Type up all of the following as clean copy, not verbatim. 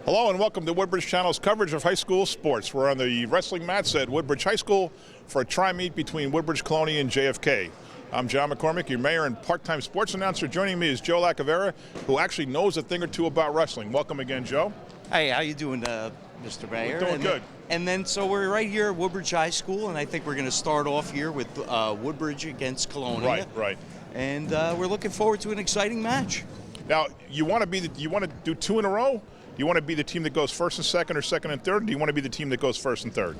Hello and welcome to Woodbridge Channel's coverage of high school sports. We're on the wrestling mats at Woodbridge High School for a tri-meet between Woodbridge, Colonia, and JFK. I'm John McCormick, your mayor and part-time sports announcer. Joining me is Joe Lacavera, who actually knows a thing or two about wrestling. Welcome again, Joe. Hey, how you doing, Mr. Mayor? We're doing good. And then, so we're right here at Woodbridge High School, and I think we're going to start off here with Woodbridge against Colonia. Right. And we're looking forward to an exciting match. Now, you want to do two in a row? You want to be the team that goes first and second, or second and third? Or do you want to be the team that goes first and third?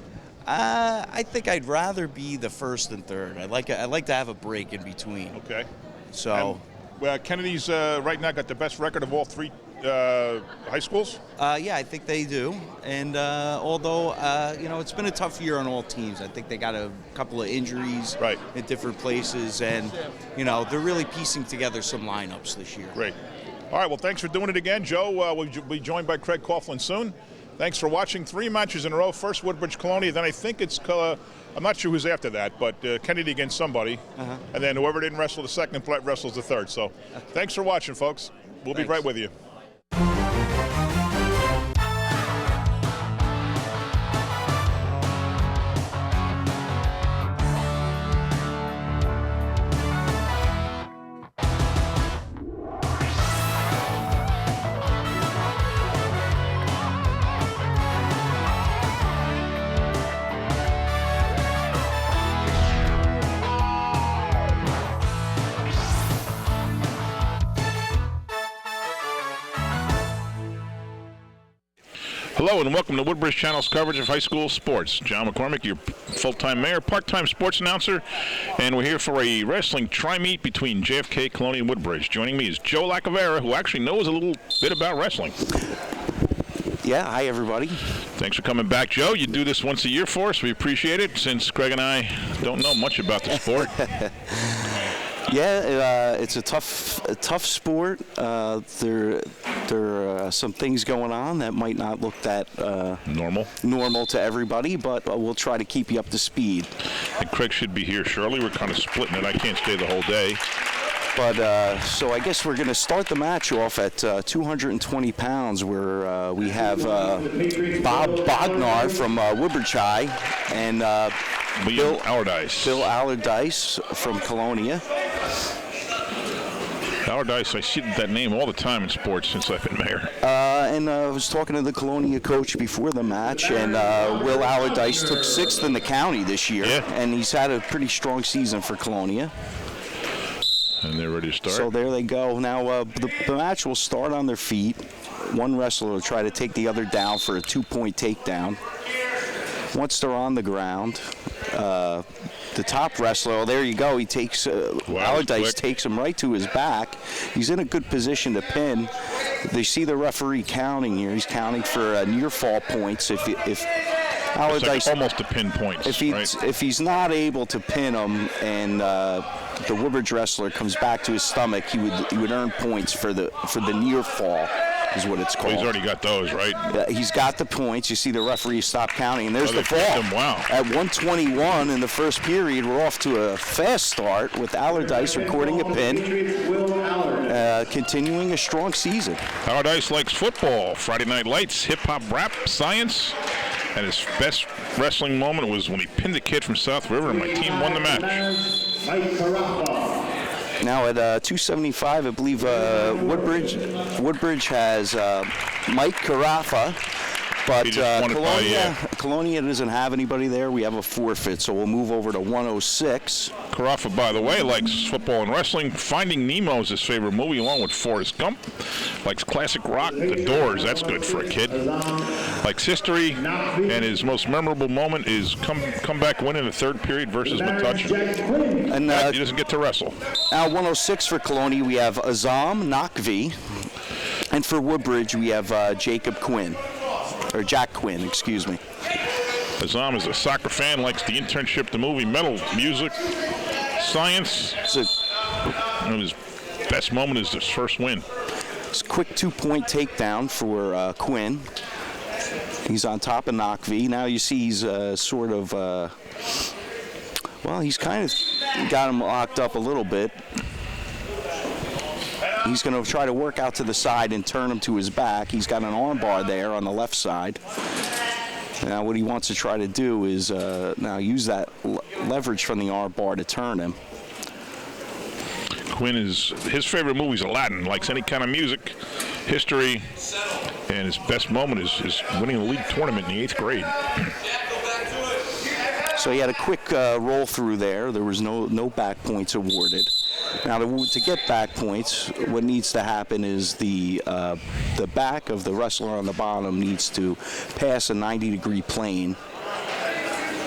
I think I'd rather be the first and third. I'd like to have a break in between. Okay. So. And, Kennedy's right now got the best record of all three high schools? Yeah, I think they do. And although, it's been a tough year on all teams. I think they got a couple of injuries in different places. And, they're really piecing together some lineups this year. Great. All right, well, thanks for doing it again, Joe. We'll be joined by Craig Coughlin soon. Thanks for watching. 3 matches in a row. First, Woodbridge Colonia. Then I think it's, I'm not sure who's after that, but Kennedy against somebody. And then whoever didn't wrestle the second wrestles the third. So thanks for watching, folks. We'll be right with you. Hello and welcome to Woodbridge Channel's coverage of high school sports. John McCormick, your full-time mayor, part-time sports announcer, and we're here for a wrestling tri-meet between JFK, Colonia, and Woodbridge. Joining me is Joe Lacavera, who actually knows a little bit about wrestling. Yeah, hi everybody. Thanks for coming back, Joe. You do this once a year for us. We appreciate it, since Craig and I don't know much about the sport. Yeah, it's a tough sport. There are some things going on that might not look that normal to everybody, but we'll try to keep you up to speed. And Craig should be here shortly. We're kind of splitting it. I can't stay the whole day. But so I guess we're going to start the match off at 220 pounds, where we have Bob Bognar from Woodbridge High and Bill Allardyce from Colonia. Allardyce, I see that name all the time in sports since I've been mayor. And I was talking to the Colonia coach before the match, and Will Allardyce took 6th in the county this year, and he's had a pretty strong season for Colonia. And they're ready to start. So there they go. Now the match will start on their feet. One wrestler will try to take the other down for a 2-point takedown. Once they're on the ground, the top wrestler, there you go, he takes, Allardyce takes him right to his back. He's in a good position to pin. They see the referee counting here. He's counting for near fall points. If Allardyce, like almost a pin point. If he's not able to pin him and the Woodbridge wrestler comes back to his stomach, he would earn points for the near fall, is what it's called. Well, he's already got those, right? He's got the points. You see the referee stop counting, and there's the fall. Wow. At 1:21 in the first period, we're off to a fast start with Allardyce recording a pin, continuing a strong season. Allardyce likes football, Friday Night Lights, hip-hop, rap, science, and his best wrestling moment was when he pinned the kid from South River, and my team won the match. Now at 275, I believe Woodbridge has Mike Carafa, but Colonia doesn't have anybody there. We have a forfeit, so we'll move over to 106. Carafa, by the way, likes football and wrestling. Finding Nemo is his favorite movie, along with Forrest Gump. Likes classic rock, The Doors. That's good for a kid. Likes history, and his most memorable moment is comeback win in the third period versus Metuchen. And he doesn't get to wrestle. Now 106 for Colonia, we have Azam Nakvi, and for Woodbridge we have Jack Quinn, excuse me. Azam is a soccer fan, likes the internship, the movie, metal, music, science. And his best moment is his first win. It's a quick 2-point takedown for Quinn. He's on top of Nakvi. Now you see he's sort of, he's kind of got him locked up a little bit. He's going to try to work out to the side and turn him to his back. He's got an arm bar there on the left side. Now what he wants to try to do is now use that leverage from the arm bar to turn him. Quinn his favorite movies are Latin, likes any kind of music, history, and his best moment is winning the league tournament in the 8th grade. So he had a quick roll through there. There was no back points awarded. Now to get back points, what needs to happen is the back of the wrestler on the bottom needs to pass a 90-degree plane.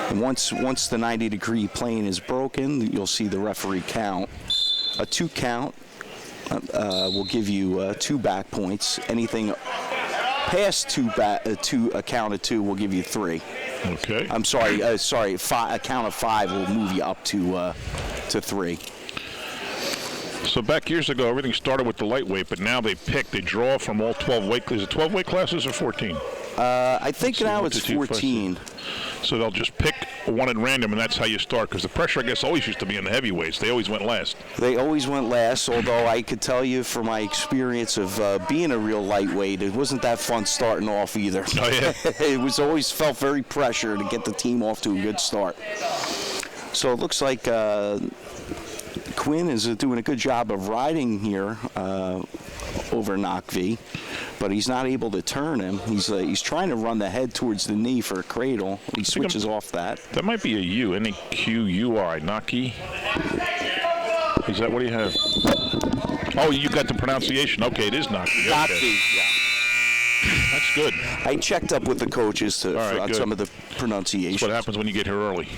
And once the 90-degree plane is broken, you'll see the referee count. A 2 count will give you 2 back points. Anything past a count of 2 will give you 3. Okay. I'm sorry. A count of 5 will move you up to 3. So back years ago, everything started with the lightweight, but now they draw from all 12 weight classes. Is it 12 weight classes or 14? I think now it's 14. So they'll just pick one at random, and that's how you start. Because the pressure, I guess, always used to be in the heavyweights. They always went last. They always went last, although I could tell you from my experience of being a real lightweight, it wasn't that fun starting off either. Oh, yeah? It was always felt very pressure to get the team off to a good start. So it looks like Quinn is doing a good job of riding here over Nakvi, but he's not able to turn him. He's trying to run the head towards the knee for a cradle. He switches off that. That might be a U, N-E-Q-U-I, Naki. Is that what you have? Oh, you got the pronunciation. Okay, it is Naki. Nakvi, Okay. yeah. That's good. I checked up with the coaches on some of the pronunciations. That's what happens when you get here early.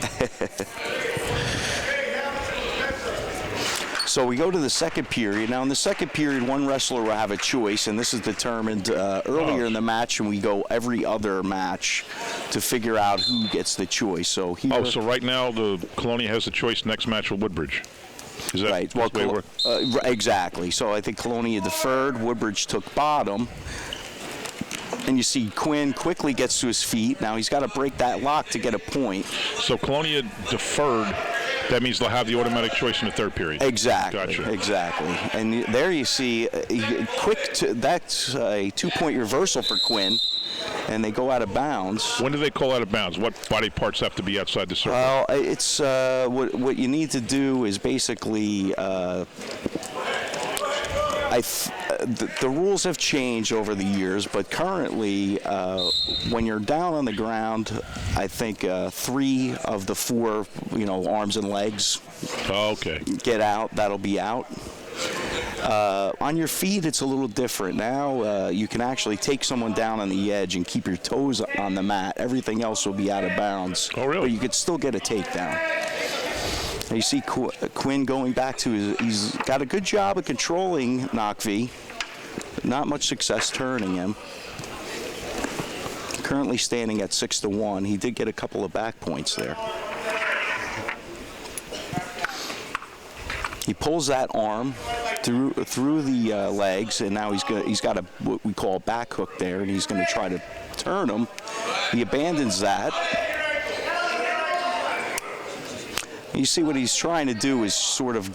So we go to the second period. Now, in the second period, one wrestler will have a choice, and this is determined earlier in the match, and we go every other match to figure out who gets the choice. So here, so right now, the Colonia has the choice next match with Woodbridge. Is that right? the way it works? Exactly. So I think Colonia deferred. Woodbridge took bottom. And you see Quinn quickly gets to his feet. Now he's got to break that lock to get a point. So Colonia deferred. That means they'll have the automatic choice in the third period. Exactly. Gotcha. Exactly. And there you see, that's a 2-point reversal for Quinn, and they go out of bounds. When do they call out of bounds? What body parts have to be outside the circle? Well, it's what you need to do is basically. The rules have changed over the years, but currently, when you're down on the ground, I think 3 of the 4, arms and legs get out. That'll be out. On your feet, it's a little different. Now you can actually take someone down on the edge and keep your toes on the mat. Everything else will be out of bounds. Oh, really? But you could still get a takedown. You see Quinn going back to he's got a good job of controlling Nakvi. Not much success turning him. Currently standing at 6-1. He did get a couple of back points there. He pulls that arm through the legs, and now he's got what we call a back hook there, and he's going to try to turn him. He abandons that. You see what he's trying to do is sort of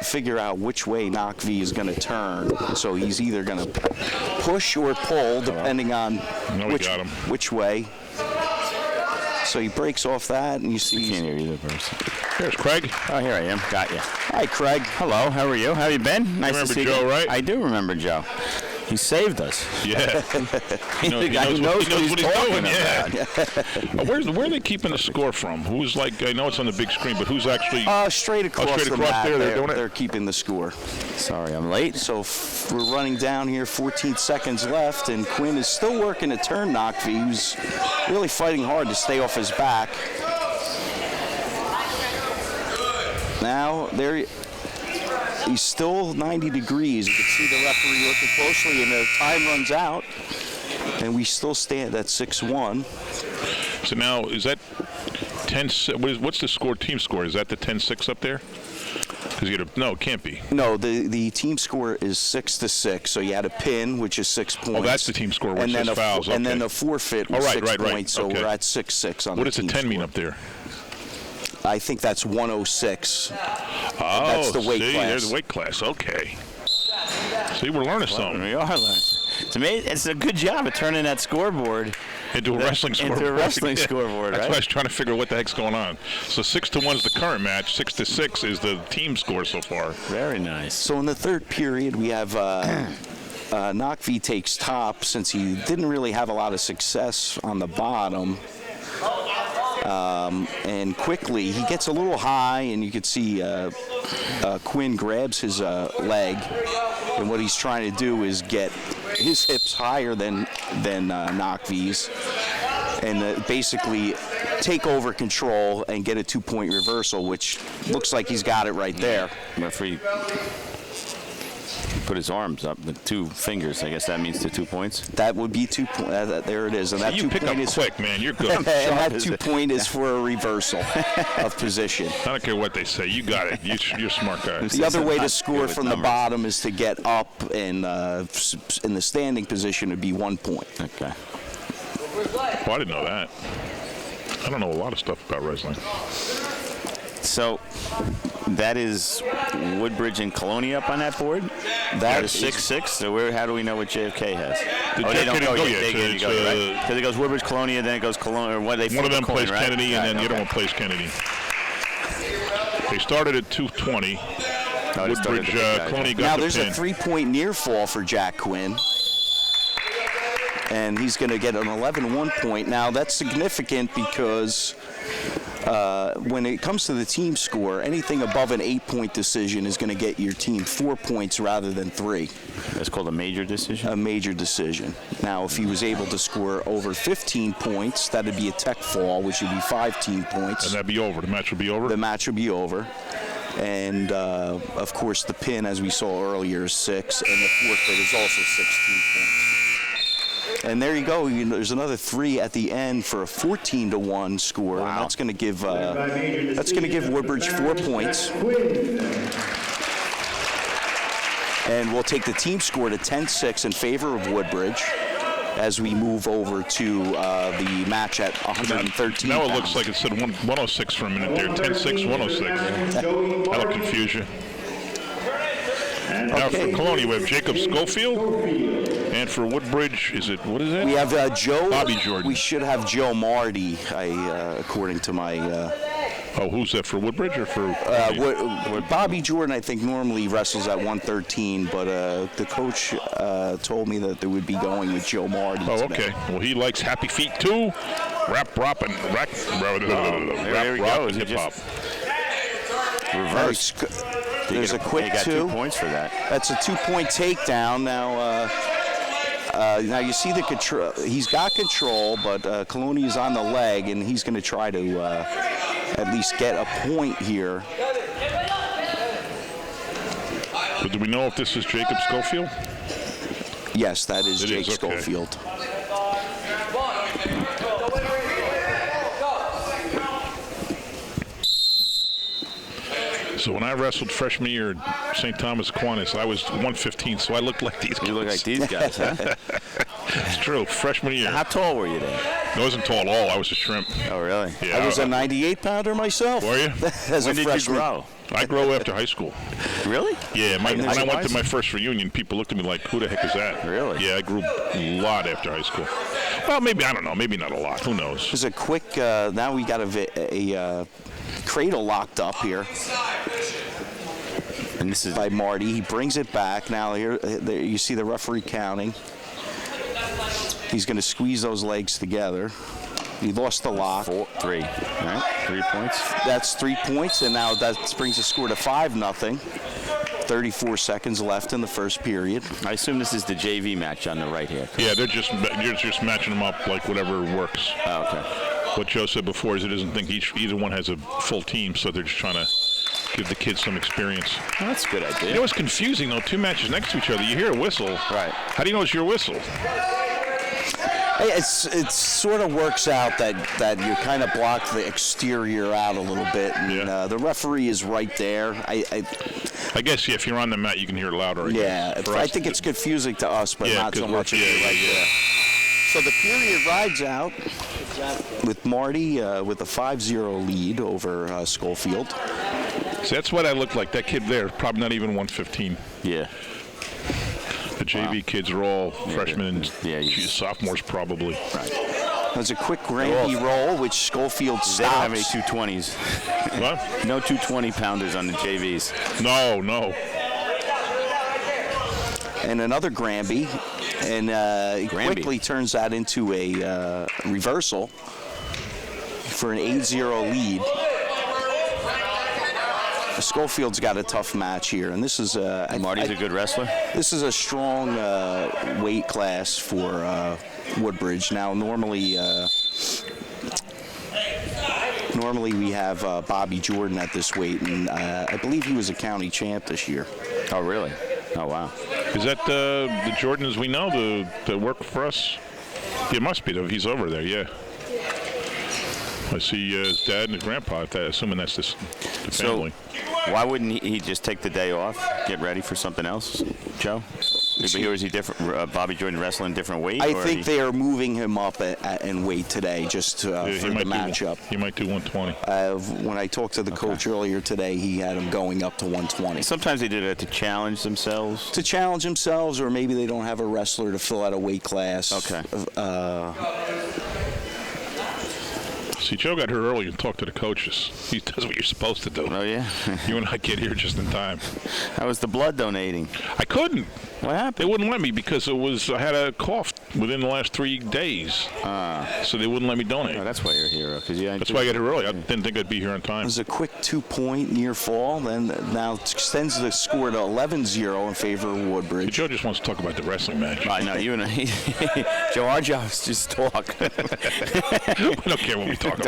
figure out which way Nakvi is going to turn. So he's either going to push or pull, depending on which way. So he breaks off that, and you see. Can't hear either person. There's Craig. Oh, here I am. Got you. Hi, Craig. Hello. How are you? How you been? Nice remember to see Joe, you. right? I do remember Joe. He saved us. Yeah. He knows what he's doing. Yeah. Where are they keeping the score from? Who's I know it's on the big screen, but who's actually? Straight across the mat. They're doing it. They're keeping the score. Sorry, I'm late. So we're running down here. 14 seconds left, and Quinn is still working to turn Nakvi. He's really fighting hard to stay off his back. Now he's still 90 degrees. You can see the referee looking closely, and the time runs out, and we still stand at 6-1. So now, is that 10? What's the score? Team score? Is that the 10-6 up there? No, it can't be. No, the team score is 6-6. So you had a pin, which is 6 points. Oh, that's the team score, which is fouls. And then the forfeit was 6 points. So we're at 6-6 on what the does the 10 mean up there? I think that's 106. Oh, that's the weight class. There's the weight class. Okay. See, we're learning something. We are learning. It's amazing. It's a good job of turning that scoreboard Into a wrestling scoreboard. Into a wrestling Yeah. scoreboard, That's right? why I was trying to figure out what the heck's going on. So 6-1 is the current match. 6-6 is the team score so far. Very nice. So in the third period, we have Nakvi takes top since he didn't really have a lot of success on the bottom. And quickly, he gets a little high, and you can see Quinn grabs his leg. And what he's trying to do is get his hips higher than Nakvi's, and basically take over control and get a 2-point reversal, which looks like he's got it right there. Referee put his arms up with 2 fingers. I guess that means the 2 points. That would be 2 points. There it is. And that You 2 pick up point is quick, man. You're good. and that 2 point is for a reversal of position. I don't care what they say. You got it. You're a smart guy. The other way to Not score good with from the numbers. bottom is to get up, and in the standing position would be 1 point. Okay. Oh, I didn't know that. I don't know a lot of stuff about wrestling. So that is Woodbridge and Colonia up on that board. That is 6-6. So how do we know what JFK has? They don't go yet. It's, Because it goes Woodbridge, Colonia, then it goes Colonia. Or what they one of them flip a coin, plays right? Kennedy, and then the Right, other okay. one plays Kennedy. They started at 220. Oh, they started Woodbridge, the big guys, Clooney Now got the there's a pin. 3-point near fall for Jack Quinn. And he's going to get an 11-1 point. Now that's significant because when it comes to the team score, anything above an 8-point decision is going to get your team 4 points rather than 3. That's called a major decision. A major decision. Now, if he was able to score over 15 points, that'd be a tech fall, which would be 15 points. And that'd be over. The match would be over. The match would be over. And, of course, the pin, as we saw earlier, is 6, and the forfeit is also 16 points. And there you go. There's another 3 at the end for a 14-1 score. Wow. And that's going to give Woodbridge 4 points. And we'll take the team score to 10-6 in favor of Woodbridge as we move over to the match at 113 Now it pounds. looks like it said 106 for a minute there. 10-6, 106. That'll confuse you. Now for Colonia, we have Jacob Schofield. And for Woodbridge, what is it? We have Joe. Bobby Jordan. We should have Joe Marty, according to my. Oh, who's that, for Woodbridge or for? Bobby Jordan, I think, normally wrestles at 113, but the coach told me that they would be going with Joe Marty. Oh, today. okay. Well, he likes Happy Feet too. Rap, rap, and There we rock, go. and hip hop. Reverse. There's a quick They got 2. 2 points for that. That's a 2-point takedown. Now you see the control. He's got control, but Colonia's on the leg, and he's going to try to at least get a point here. But do we know if this is Jacob Schofield? Yes, that is It Jake is, okay. Schofield. So when I wrestled freshman year at St. Thomas Aquinas, I was 115, so I looked like these guys. You look like these guys, huh? It's true. Freshman year. How tall were you then? I wasn't tall at all. I was a shrimp. Oh, really? Yeah. I was a 98-pounder myself. Were you? As When a did freshman. you grow? I grew after high school. Really? Yeah, when I went to Size? my first reunion, people looked at me like, who the heck is that? Really? Yeah, I grew a lot after high school. Well, maybe, I don't know, maybe not a lot. Who knows? There's a quick, now we got a cradle locked up here And this is by Marty. He brings it back. Now here there you see the referee counting. He's going to squeeze those legs together. He lost the lock. 3, right? 3 points. That's 3 points, and now that brings the score to 5-0. 34 seconds left in the first period. I assume this is the JV match on the right here. Yeah, you're just matching them up like whatever works. Oh, okay. What Joe said before is he doesn't think either one has a full team, so they're just trying to give the kids some experience. Well, that's a good idea. You know what's confusing, though? 2 matches next to each other. You hear a whistle. Right. How do you know it's your whistle? It sort of works out that you kind of block the exterior out a little bit, and Yeah. the referee is right there. I guess, yeah, if you're on the mat, you can hear it louder. I think it's confusing to us, but Yeah, not so 'cause much we're- if you're right yeah. there. So the period rides out with Marty with a 5-0 lead over Schofield. See, that's what I look like. That kid there, probably not even 115. Yeah. JV kids are all freshmen and she's sophomores probably. Right. There's a quick Granby roll, which Schofield stops. They don't have any 220s. What? No 220-pounders on the JVs. No. And another Granby, and quickly turns that into a reversal for an 8-0 lead. Schofield's got a tough match here, and this is Marty's a good wrestler. This is a strong weight class for Woodbridge. Now, normally we have Bobby Jordan at this weight, and I believe he was a county champ this year. Oh, really? Oh, wow. Is that the Jordans we know that work for us? It must be, though. He's over there, yeah. I see his dad and his grandpa, assuming that's the family. So, why wouldn't he just take the day off, get ready for something else, Joe? Or is he different? Bobby Jordan wrestling different weight? I think they are moving him up in weight today, just for the matchup. He might do 120. When I talked to the coach earlier today, he had him going up to 120. Sometimes they do that to challenge themselves. To challenge themselves, or maybe they don't have a wrestler to fill out a weight class. Okay. See, Joe got here early and talked to the coaches. He does what you're supposed to do. Oh, yeah? You and I get here just in time. How was the blood donating? I couldn't. What happened? They wouldn't let me because I had a cough within the last 3 days. So they wouldn't let me donate. Oh, that's why you're here. That's why I got here early. I didn't think I'd be here on time. It was a quick 2-point near fall, then now extends the score to 11-0 in favor of Woodbridge. Joe just wants to talk about the wrestling match. I know, you and I. Joe, our job is just talk. We don't care what we talk about.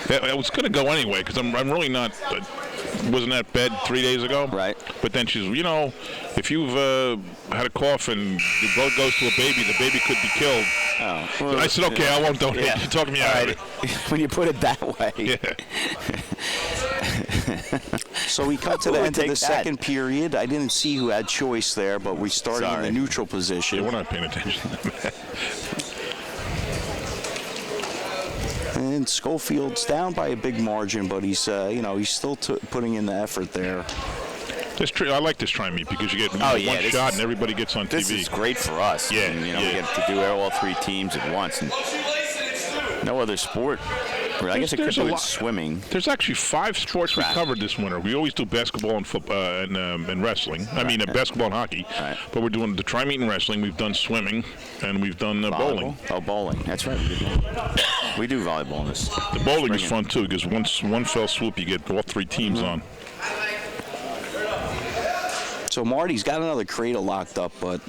I was going to go anyway because I'm really not. Wasn't that bad 3 days ago? Right. But then she's, if you've had a cough and the blood goes to a baby, the baby could be killed. Oh. Well, I said, okay, I won't donate. Yeah. You talked me out of it. When you put it that way. Yeah. So we come to the end of the second period. I didn't see who had choice there, but we started in the neutral position. Yeah, we're not paying attention. And Schofield's down by a big margin, but he's he's still putting in the effort there. I like this try meet because you get one shot and everybody gets on TV. This is great for us. Yeah, and, we get to do all 3 teams at once. And no other sport. I guess it could do with swimming. There's actually 5 sports we covered this winter. We always do basketball and football and wrestling. I mean, basketball and hockey. Right. But we're doing the tri-meet and wrestling. We've done swimming, and we've done bowling. Oh, bowling. That's right. We do volleyball in this. The bowling is fun, too, because one fell swoop, you get all 3 teams on. So Marty's got another cradle locked up, but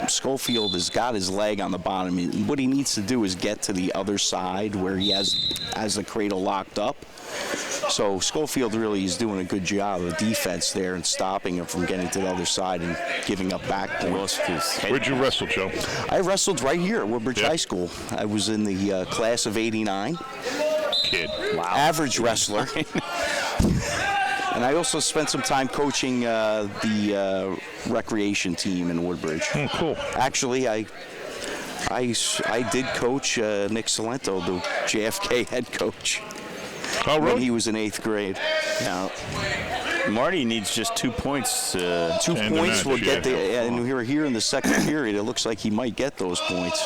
Schofield has got his leg on the bottom. What he needs to do is get to the other side where he has the cradle locked up. So Schofield really is doing a good job of defense there and stopping him from getting to the other side and giving up back points. Where'd you wrestle, Joe? I wrestled right here at Woodbridge High School. I was in the class of '89. Kid. Wow. Average wrestler. And I also spent some time coaching the recreation team in Woodbridge. Oh, cool. Actually, I did coach Nick Salento, the JFK head coach. Oh, really? When he was in 8th grade. Now, Marty needs just 2 points. 2 points will get and we're here in the second period. It looks like he might get those points.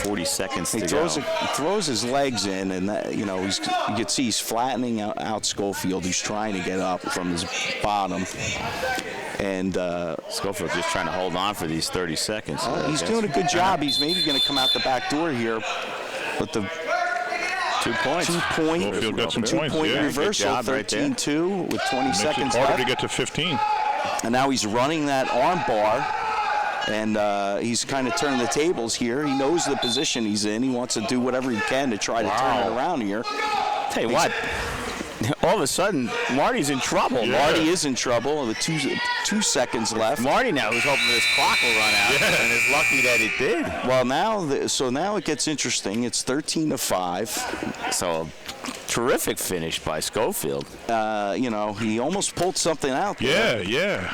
40 seconds to go. He throws his legs in, and you can see he's flattening out Schofield, who's trying to get up from his bottom. And Schofield just trying to hold on for these 30 seconds. He's doing a good job. He's maybe going to come out the back door here, but the 2 points. 2 point. Schofield got some points. Reversal, 13-2 with 20 seconds left. Makes it harder to get to 15. And now he's running that arm bar. And he's kind of turning the tables here. He knows the position he's in. He wants to do whatever he can to try to turn it around here. Tell you what, all of a sudden, Marty's in trouble. Yeah. Marty is in trouble with 2 seconds left. Marty now is hoping this clock will run out, and is lucky that it did. Well, now it gets interesting. It's 13-5. So, terrific finish by Schofield. He almost pulled something out there. Yeah.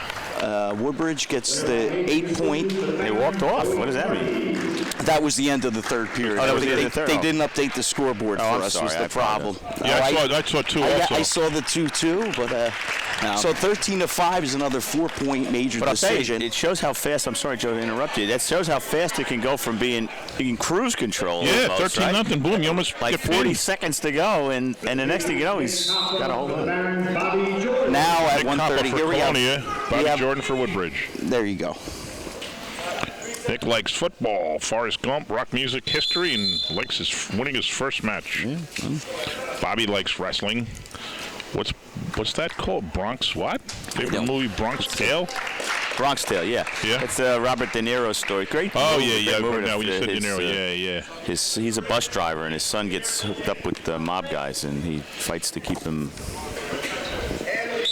Woodbridge gets the 8-point. They walked off. What does that mean? That was the end of the third period. Oh, that was the end of the third. They didn't update the scoreboard for I'm us. sorry, Was I the problem? Yeah, I saw 2 also. I saw the 2-2, but No. so 13-5 is another 4-point major But I'll tell you, decision. it shows how fast. I'm sorry, Joe, to interrupt you. That shows how fast it can go from being in cruise control. Yeah, almost, 13 right? nothing. Boom, you almost Like get 40 pinned. seconds to go, and the next thing you know, he's got a hold on. Now at Big Copper 1:30, for here we have. Colonia, Bobby Jordan for Woodbridge. There you go. Nick likes football, Forrest Gump, rock music, history, and likes winning his first match. Bobby likes wrestling. What's that called? Bronx what? Favorite movie, Bronx Tale? Bronx Tale, yeah. Yeah. It's Robert De Niro's story. Great. Oh, movie, yeah. great movie. Now when you said De Niro, yeah. He's a bus driver, and his son gets hooked up with the mob guys, and he fights to keep him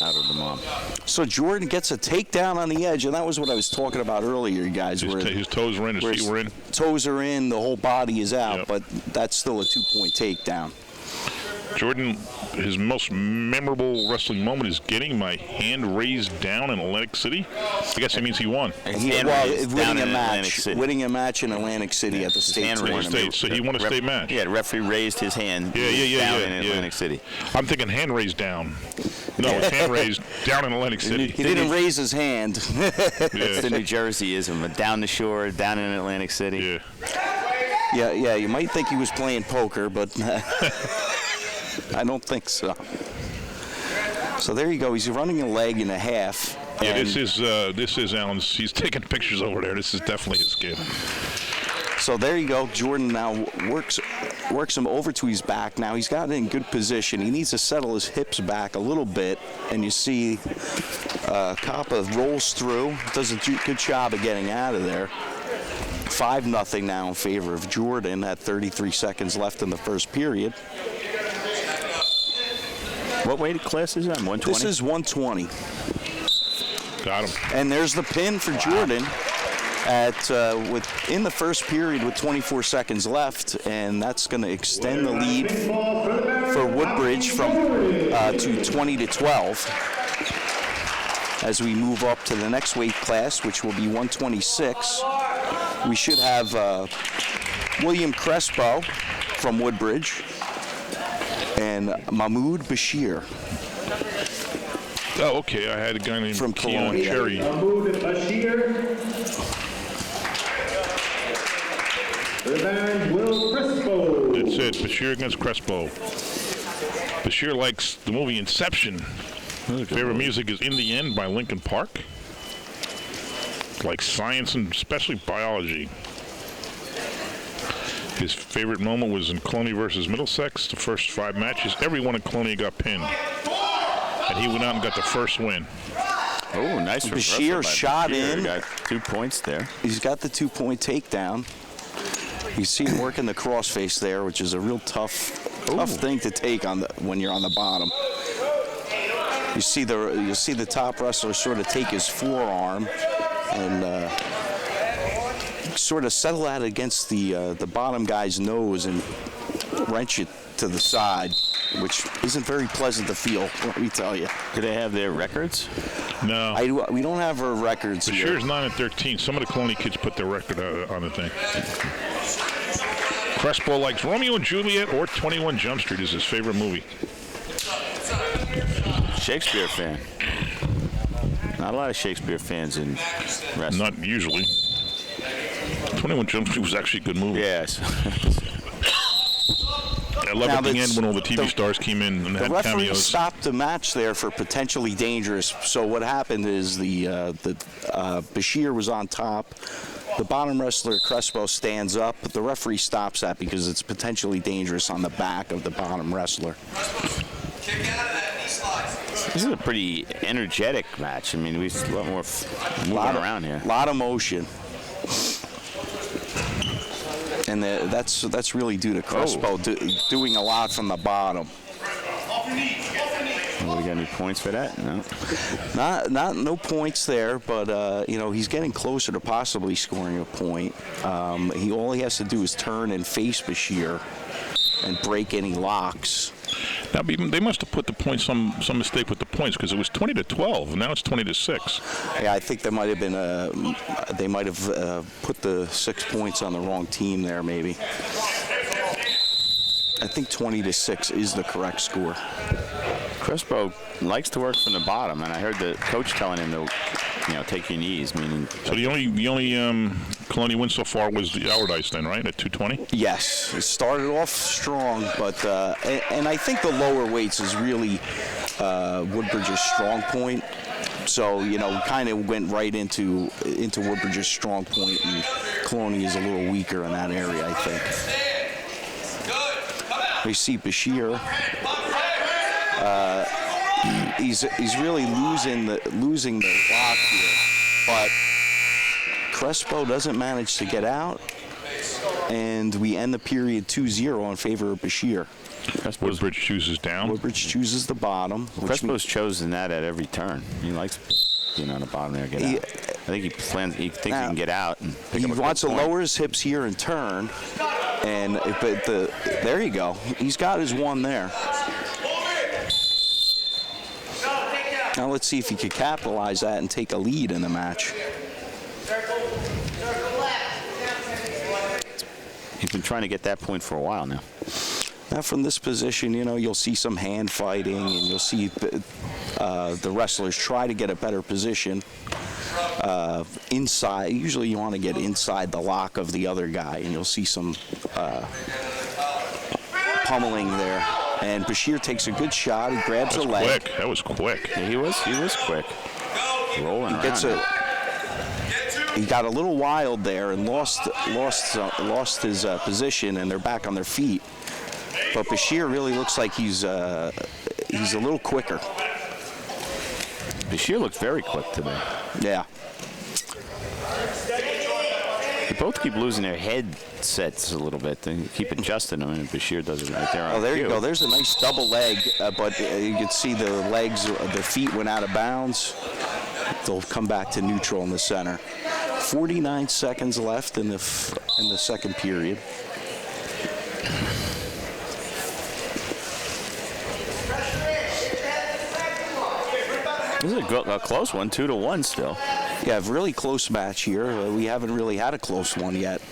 out of the mob. So Jordan gets a takedown on the edge, and that was what I was talking about earlier, guys. His toes were in, his feet were in. Toes are in, the whole body is out, Yep. but that's still a 2-point takedown. Jordan, his most memorable wrestling moment is getting my hand raised down in Atlantic City. I guess that means he won. Winning a match in Atlantic City at the state tournament. So he won a state match. Yeah, the referee raised his hand down in Atlantic City. I'm thinking hand raised down. No, his hand raised down in Atlantic City. He didn't raise his hand. It's the New Jerseyism. Down the shore, down in Atlantic City. Yeah. Yeah, you might think he was playing poker, but I don't think so. So there you go. He's running a leg and a half. Yeah, this is Alan's. He's taking pictures over there. This is definitely his kid. So there you go. Jordan now works him over to his back. Now he's got it in good position. He needs to settle his hips back a little bit, and you see Kappa rolls through, does a good job of getting out of there. 5-0 now in favor of Jordan at 33 seconds left in the first period. What weight class is that? 120? This is 120. Got him. And there's the pin for Jordan in the first period with 24 seconds left, and that's going to extend the lead for Woodbridge from to 20-12 as we move up to the next weight class, which will be 126. We should have William Crespo from Woodbridge and Mahmoud Bashir. Oh, okay. I had a guy named From Keon Colonia. Cherry. Mahmoud Bashir. Revenge Will Crespo. That's it. Bashir against Crespo. Bashir likes the movie Inception. Favorite music is In the End by Linkin Park. Like science and especially biology. His favorite moment was in Colonia versus Middlesex. The first 5 matches, everyone in Colonia got pinned. And he went out and got the first win. Oh, nice. Bashir shot in. Got 2 points there. He's got the 2-point takedown. You see him working the crossface there, which is a real tough thing to take when you're on the bottom. You see the top wrestler sort of take his forearm and sort of settle out against the bottom guy's nose and wrench it to the side, which isn't very pleasant to feel, let me tell you. Do they have their records? No. We don't have our records here. Bashir's 9-13. Some of the Colonia kids put their record on the thing. Crespo likes Romeo and Juliet or 21 Jump Street is his favorite movie. Shakespeare fan. Not a lot of Shakespeare fans in wrestling. Not usually. 21 Jump Street was actually a good movie. Yes. I love at the end when all the TV stars came in and had the referee cameos. stopped the match there for potentially dangerous. So what happened is the Bashir was on top. The bottom wrestler, Crespo, stands up, but the referee stops that because it's potentially dangerous on the back of the bottom wrestler. This is a pretty energetic match. I mean, we have a lot more moving around here. A lot of motion. And that's really due to Crespo doing a lot from the bottom. We got any points for that? No. No points there, but he's getting closer to possibly scoring a point. All he has to do is turn and face Bashir and break any locks. Now, they must have put the points, some mistake with the points, because it was 20-12, and now it's 20-6. Yeah, I think there might have been they might have put the 6 points on the wrong team there, maybe. I think 20-6 is the correct score. Crespo likes to work from the bottom, and I heard the coach telling him to, take your knees, meaning. So the only Colonia win so far was the Allardyce then, right, at 220? Yes, it started off strong, but and I think the lower weights is really Woodbridge's strong point. So kind of went right into Woodbridge's strong point, and Colonia is a little weaker in that area, I think. We see Bashir. He's really losing the lock here, but Crespo doesn't manage to get out, and we end the period 2-0 in favor of Bashir. Woodbridge chooses down. Woodbridge chooses the bottom. Crespo's chosen that at every turn. He likes being on the bottom there, get out. I think he thinks he can get out and pick up a wants to point. lower his hips here and turn, and there you go. He's got his one there. Now let's see if he could capitalize that and take a lead in the match. He's been trying to get that point for a while now. Now from this position, you'll see some hand fighting, and you'll see the wrestlers try to get a better position inside. Usually you want to get inside the lock of the other guy, and you'll see some pummeling there. And Bashir takes a good shot. He grabs a leg. Quick. That was quick. Yeah, he was quick. Rolling around. He got a little wild there and lost his position, and they're back on their feet. But Bashir really looks like he's a little quicker. Bashir looks very quick today. Yeah. They both keep losing their headsets a little bit. They keep adjusting them, and Bashir does it right there. Oh, there you go. There's a nice double leg, but you can see the feet went out of bounds. They'll come back to neutral in the center. 49 seconds left in the second period. This is a close one, 2-1 still. Yeah, a really close match here. We haven't really had a close one yet.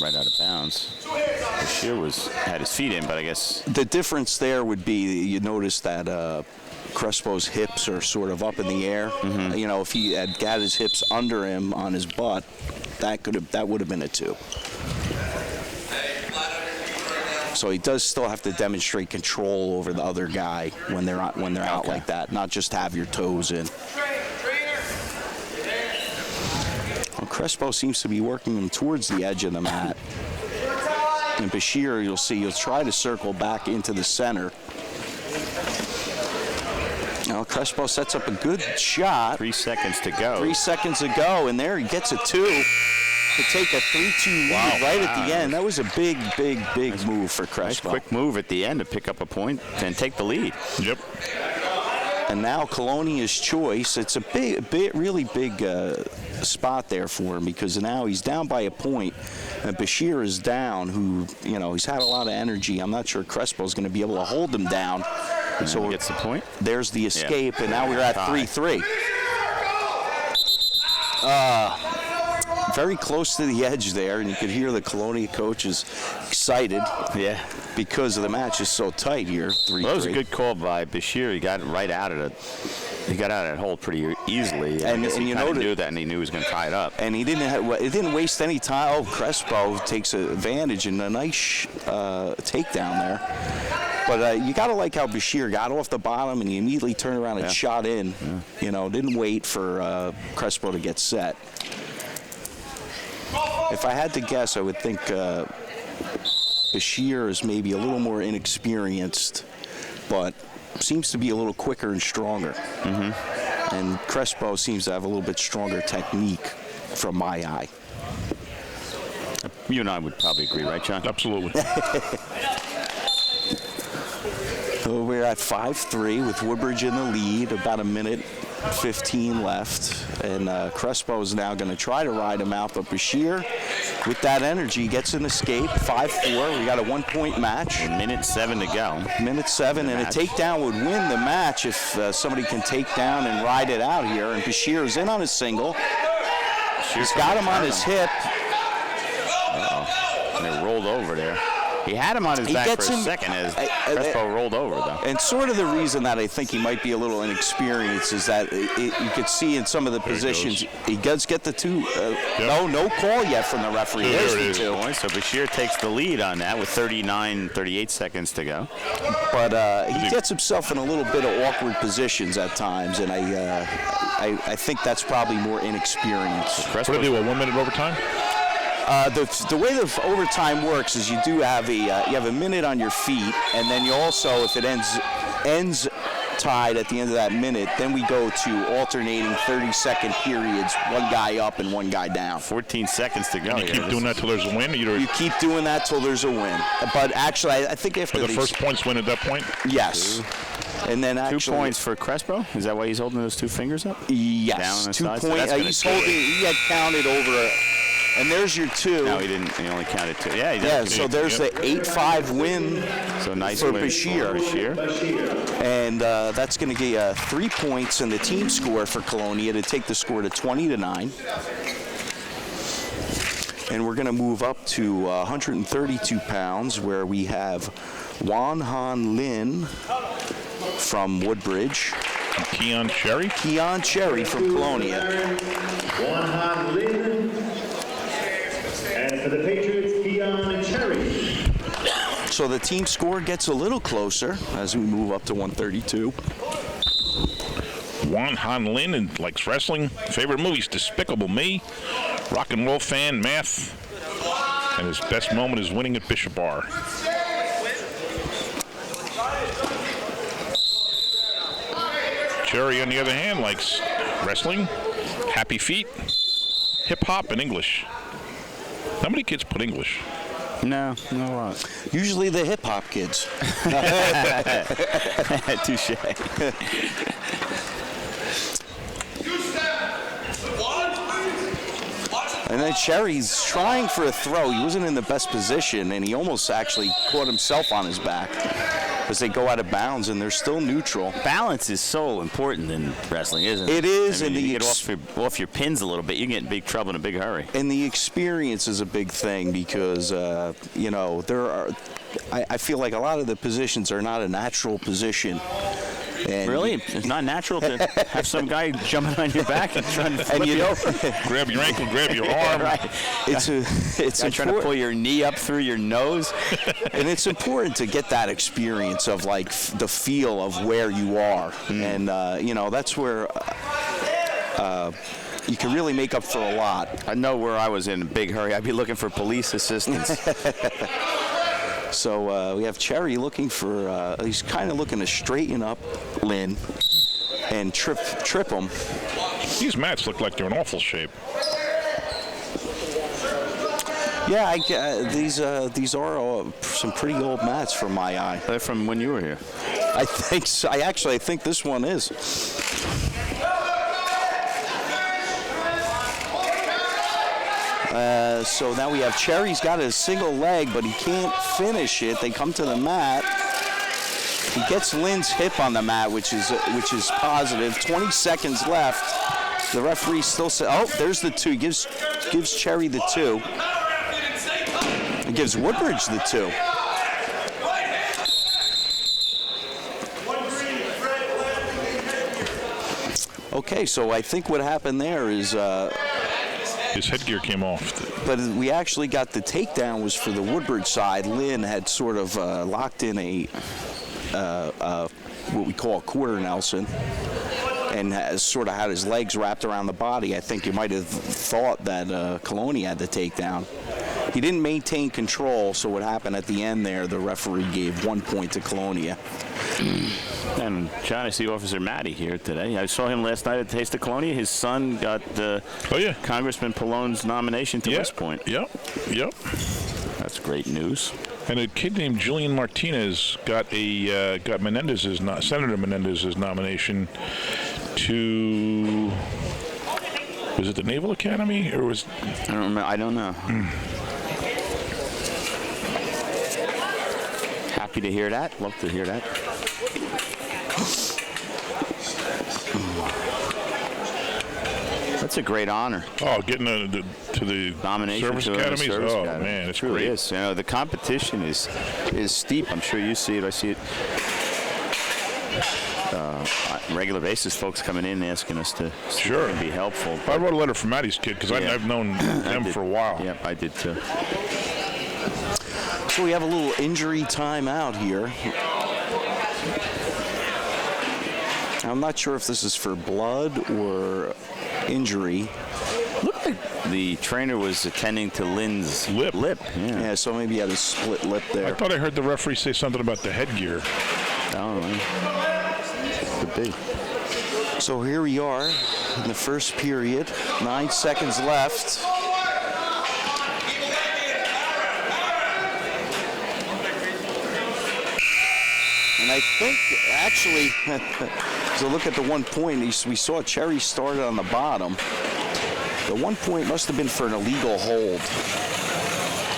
Right out of bounds. Bashir had his feet in, but I guess the difference there would be you notice that Crespo's hips are sort of up in the air. Mm-hmm. If he had got his hips under him on his butt, that would have been a 2. So he does still have to demonstrate control over the other guy when they're out like that, not just have your toes in. Well, Crespo seems to be working him towards the edge of the mat. And Bashir, you'll see, he'll try to circle back into the center. Now Crespo sets up a good shot. 3 seconds to go. 3 seconds to go, and there he gets a 2. To take a 3-2 lead right at the end. That was a big move for Crespo. Quick move at the end to pick up a point and take the lead. Yep. And now Colonia's choice. It's a really big spot there for him, because now he's down by a point. And Bashir is down, who, he's had a lot of energy. I'm not sure Crespo's going to be able to hold him down. And so he gets the point. There's the escape, and now we're at 3-3. Very close to the edge there, and you could hear the Colonia coach is excited. Yeah. Because the match is so tight here. 3-3. Well, that was a good call by Bashir. He got right out of it. He got out of that hole pretty easily. And you knew that, and he knew he was going to tie it up. And it didn't waste any time. Oh, Crespo takes advantage, and a nice takedown there. But you got to like how Bashir got off the bottom, and he immediately turned around and shot in. Yeah. Didn't wait for Crespo to get set. If I had to guess, I would think Bashir is maybe a little more inexperienced, but seems to be a little quicker and stronger. Mm-hmm. And Crespo seems to have a little bit stronger technique from my eye. You and I would probably agree, right, John? Absolutely. So we're at 5-3 with Woodbridge in the lead, about a minute 2:15 left, and Crespo is now going to try to ride him out, but Bashir, with that energy, gets an escape. 5-4. We got a 1-point match. Minute 7 to go. Minute 7, and a takedown would win the match if somebody can take down and ride it out here. And Bashir is in on his single. He's got him on his hip. And it rolled over there. He had him on his back for a second as Crespo rolled over, though. And sort of the reason that I think he might be a little inexperienced is that you could see in some of the positions he does get the 2. No call yet from the referee. There's the 2 points. So Bashir takes the lead on that with 38 seconds to go. But he gets himself in a little bit of awkward positions at times, and I think that's probably more inexperience. What do they do? A 1 minute overtime? The way the overtime works is you do have you have a minute on your feet, and then you also, if it ends tied at the end of that minute, then we go to alternating 30-second periods, one guy up and one guy down. 14 seconds to go. And you keep doing that till there's a win? You keep doing that till there's a win. But actually, I think after the first points win at that point? Yes. And then actually 2 points for Crespo? Is that why he's holding those 2 fingers up? Yes. Down 2 points. He's holding. He had counted over. And there's your 2. No, he didn't. He only counted 2. Yeah, he did. Yeah, so there's the 8-5 win so nice for win Bashir. And that's going to get you 3 points in the team score for Colonia to take the score to 20-9. And we're going to move up to 132 pounds, where we have Wan Han Lin from Woodbridge. Keon Cherry? Keon Cherry from Colonia. Wan Han Lin. And for the Patriots, Keon Cherry. So the team score gets a little closer as we move up to 132. Wan Han Lin and likes wrestling. Favorite movies: Despicable Me, rock and roll fan, math, and his best moment is winning at Bishop Bar. Cherry, on the other hand, likes wrestling, happy feet, hip hop, and English. How many kids put English? No, not a lot. Usually the hip hop kids. Touche. And then Cherry's trying for a throw. He wasn't in the best position, and he almost actually caught himself on his back as they go out of bounds, and they're still neutral. Balance is so important in wrestling, isn't it? It is. I mean, and you get off your pins a little bit, you get in big trouble in a big hurry. And the experience is a big thing because, there are. I feel like a lot of the positions are not a natural position. And really? It's not natural to have some guy jumping on your back and trying to flip you over? Grab your ankle, grab your arm. Right. It's trying to pull your knee up through your nose. And it's important to get that experience of like the feel of where you are. And, that's where you can really make up for a lot. I know where I was in a big hurry. I'd be looking for police assistance. So we have Cherry looking for, he's kind of looking to straighten up Lynn and trip him. These mats look like they're in awful shape. Yeah, these are some pretty old mats from my eye. They're from when you were here. I think so. I think this one is. So now we have Cherry's got a single leg, but he can't finish it. They come to the mat. He gets Lynn's hip on the mat, which is positive. 20 seconds left. The referee still says, "Oh, there's the 2." He gives Cherry the 2. He gives Woodbridge the 2. Okay, so I think what happened there is. His headgear came off. But we actually got the takedown was for the Woodbridge side. Lynn had sort of locked in a what we call a quarter Nelson and has sort of had his legs wrapped around the body. I think you might have thought that Colonia had the takedown. He didn't maintain control, so what happened at the end there, the referee gave 1 point to Colonia. And John, I see Officer Matty here today. I saw him last night at Taste of Colonia. His son got Congressman Pallone's nomination to West Point. Yep. That's great news. And a kid named Julian Martinez got Senator Menendez's nomination to, was it the Naval Academy or was? I don't remember. I don't know. Happy to hear that. Love to hear that. That's a great honor. Oh, getting to the Nomination service to the academies. Service Oh Academy. man, it's It truly great. is. You know, the competition is steep. I'm sure you see it. I see it. On a regular basis, folks coming in asking us to Sure. be helpful. I wrote a letter for Maddie's kid because Yeah. I've known them for a while. Yep, I did too. So we have a little injury timeout here. I'm not sure if this is for blood or injury. Looked like the trainer was attending to Lynn's Lip. Yeah. Yeah, so maybe he had a split lip I there. thought I heard the referee say something about the headgear. Oh, could be. So here we are in the first period. 9 seconds left. And I think, actually, so look at the 1 point. We saw Cherry started on the bottom. The 1 point must have been for an illegal hold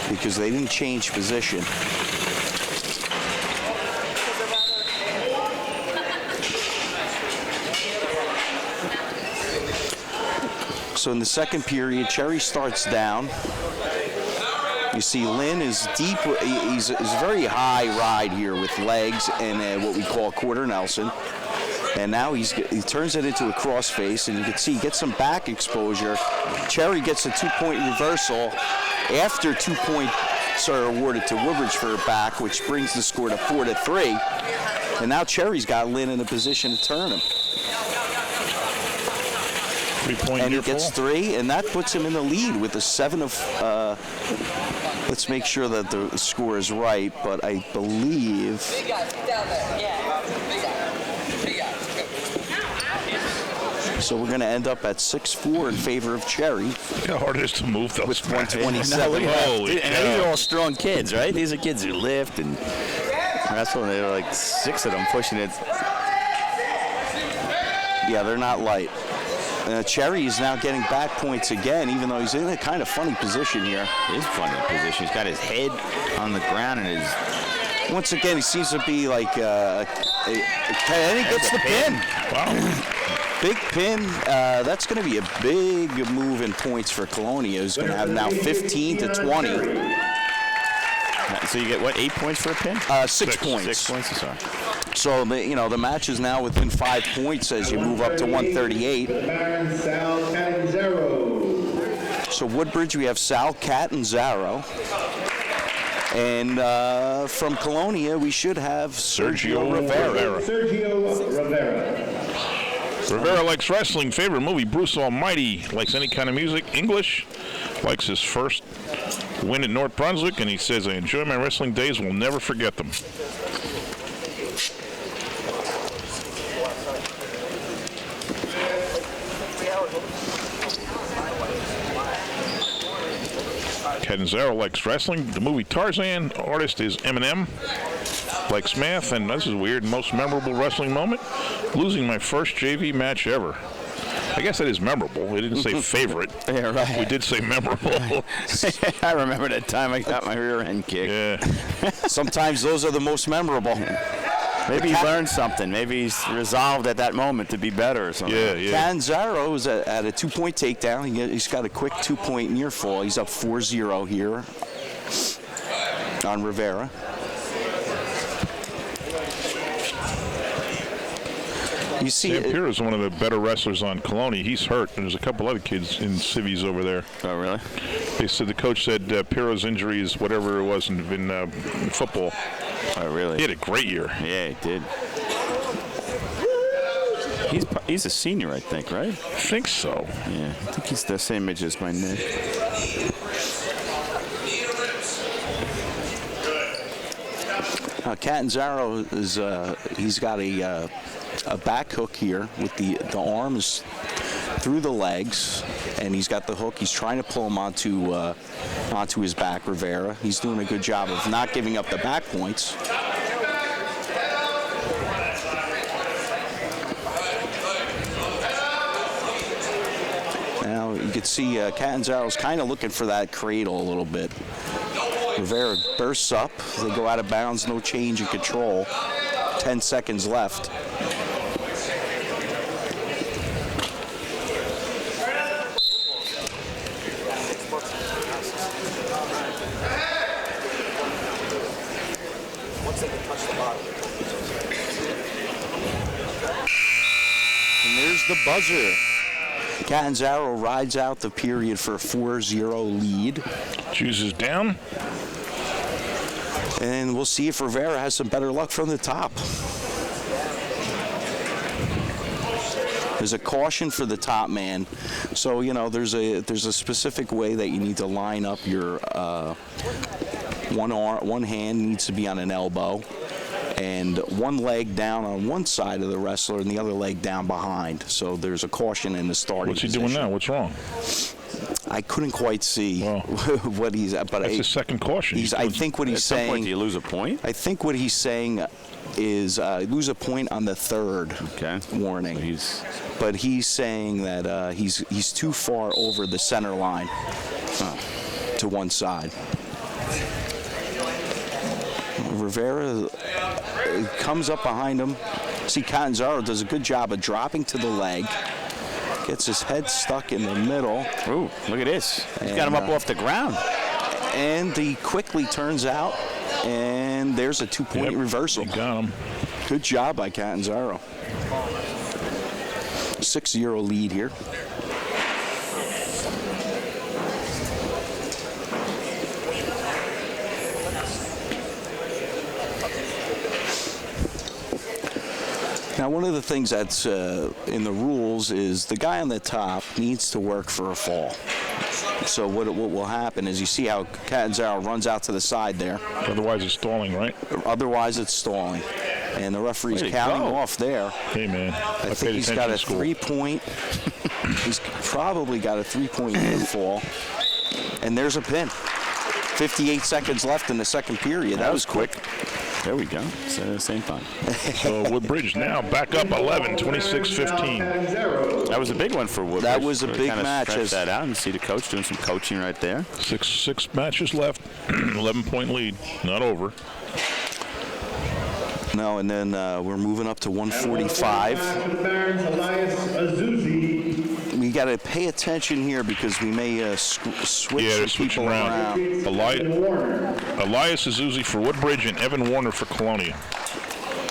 because they didn't change position. So in the second period, Cherry starts down. You see Lynn is deep. He's a very high ride here with legs and what we call quarter Nelson. And now he turns it into a crossface, and you can see he gets some back exposure. Cherry gets a 2-point reversal after 2 points are awarded to Woodbridge for her back, which brings the score to 4-3. And now Cherry's got Lynn in a position to turn him. 3-point And he near gets fall. 3, and that puts him in the lead with a 7 of. Let's make sure that the score is right, but I believe. Big guys down there. Yeah. Big guy. Big guy. So we're going to end up at 6-4 in favor of Cherry. How hard it is to move those. With 127 Holy And these are cow. all strong kids, right? These are kids who lift and wrestle, and there were like 6 of them pushing it. Yeah, they're not light. Cherry is now getting back points again, even though he's in a kind of funny position here. It is funny position. He's got his head on the ground and his. Once again, he seems to be like, and he gets the pin. Wow. Big pin. That's going to be a big move in points for Colonia, who's going to have now 15 to 20. So you get what? 8 points for a pin? 6 points. 6 points. Sorry. So the match is now within 5 points as you move up to 138. Baron Sal Catanzaro. So Woodbridge, we have Sal Catanzaro. And from Colonia, we should have Sergio Rivera. Sergio Rivera. Rivera likes wrestling. Favorite movie, Bruce Almighty. Likes any kind of music. English. Likes his first win at North Brunswick. And he says, I enjoy my wrestling days. Will never forget them. Catanzaro likes wrestling. The movie Tarzan. Artist is Eminem. Likes math. And this is weird. Most memorable wrestling moment. Losing my first JV match ever. I guess that is memorable. We didn't say favorite. Yeah, right. We did say memorable. I remember that time I got my rear end kicked. Yeah. Sometimes those are the most memorable. Maybe he learned something. Maybe he's resolved at that moment to be better or something. Yeah, yeah. Catanzaro is at a 2-point takedown. He's got a quick 2-point near fall. He's up 4-0 here on Rivera. You see, Sam Pira is one of the better wrestlers on Colonia. He's hurt, and there's a couple other kids in civies over there. Oh, really? They said the coach said Pira's injury is whatever it was in football. Oh, really? He had a great year. Yeah, he did. He's a senior, I think, right? I think so. Yeah, I think he's the same age as my Nick. Catanzaro is he's got a back hook here with the arms through the legs, and he's got the hook. He's trying to pull him onto his back, Rivera. He's doing a good job of not giving up the back points. Now you can see Catanzaro's kind of looking for that cradle a little bit. Rivera bursts up. They go out of bounds. No change in control. 10 seconds left. And there's the buzzer. Catanzaro rides out the period for a 4-0 lead. Chooses down. And we'll see if Rivera has some better luck from the top. There's a caution for the top man. So, you know, there's a specific way that you need to line up your one hand needs to be on an elbow, and one leg down on one side of the wrestler and the other leg down behind. So there's a caution in the starting What's he position. doing now? What's wrong? I couldn't quite see what he's at, but that's his second caution. I think what he's saying. At some point, do you lose a point? I think what he's saying is lose a point on the third warning. So but he's saying that he's too far over the center line to one side. Rivera comes up behind him. See, Catanzaro does a good job of dropping to the leg. Gets his head stuck in the middle. Ooh, look at this. He's got him up off the ground. And he quickly turns out, and there's a 2-point reversal. He got him. Good job by Catanzaro. 6-0 lead here. Now, one of the things that's in the rules is the guy on the top needs to work for a fall. So what will happen is you see how Catanzaro runs out to the side there. Otherwise, it's stalling, right? Otherwise, it's stalling. And the referee's counting off there. Hey, man. I think he's got a 3-point. He's probably got a 3-point fall. And there's a pin. 58 seconds left in the second period. That was quick. There we go. It's same time. So Woodbridge now back up 11, 26-15. That was a big one for Woodbridge. That was a big kind of match. Stretch that out and see the coach doing some coaching right there. Six matches left, 11-point lead, not over. No, and then we're moving up to 145. We got to pay attention here because we may switch some people around. Elias Azuzi for Woodbridge and Evan Warner for Colonia.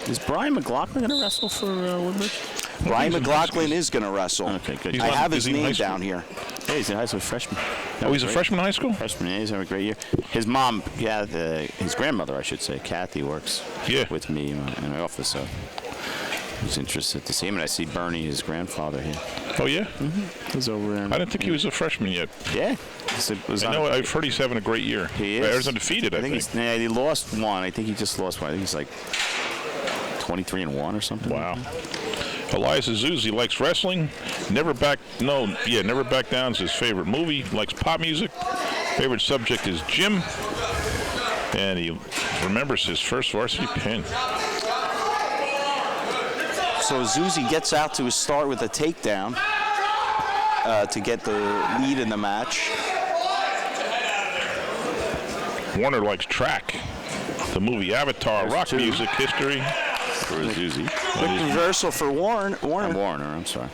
Is Brian McLaughlin going to wrestle for Woodbridge? Brian McLaughlin is going to wrestle. Okay, good. I have his name down here. Yeah, he's a high school freshman. Oh, he's a freshman in high school? Freshman, yeah, he's having a great year. His mom, his grandmother, I should say, Kathy, works with me in my office, so I was interested to see him. And I see Bernie, his grandfather, here. Oh, yeah? Mm-hmm. He's over there. I didn't think he was a freshman yet. Yeah. I've heard he's having a great year. He is. He's undefeated, I think. He lost one. I think he just lost one. I think he's like 23-1 or something. Wow. Elias Azuzi likes wrestling. Never Back Down is his favorite movie. Likes pop music. Favorite subject is gym. And he remembers his first varsity pin. So Azuzi gets out to his start with a takedown to get the lead in the match. Warner likes track. The movie Avatar, rock music, history. For Azuzi. Quick reversal for Warner. I'm sorry.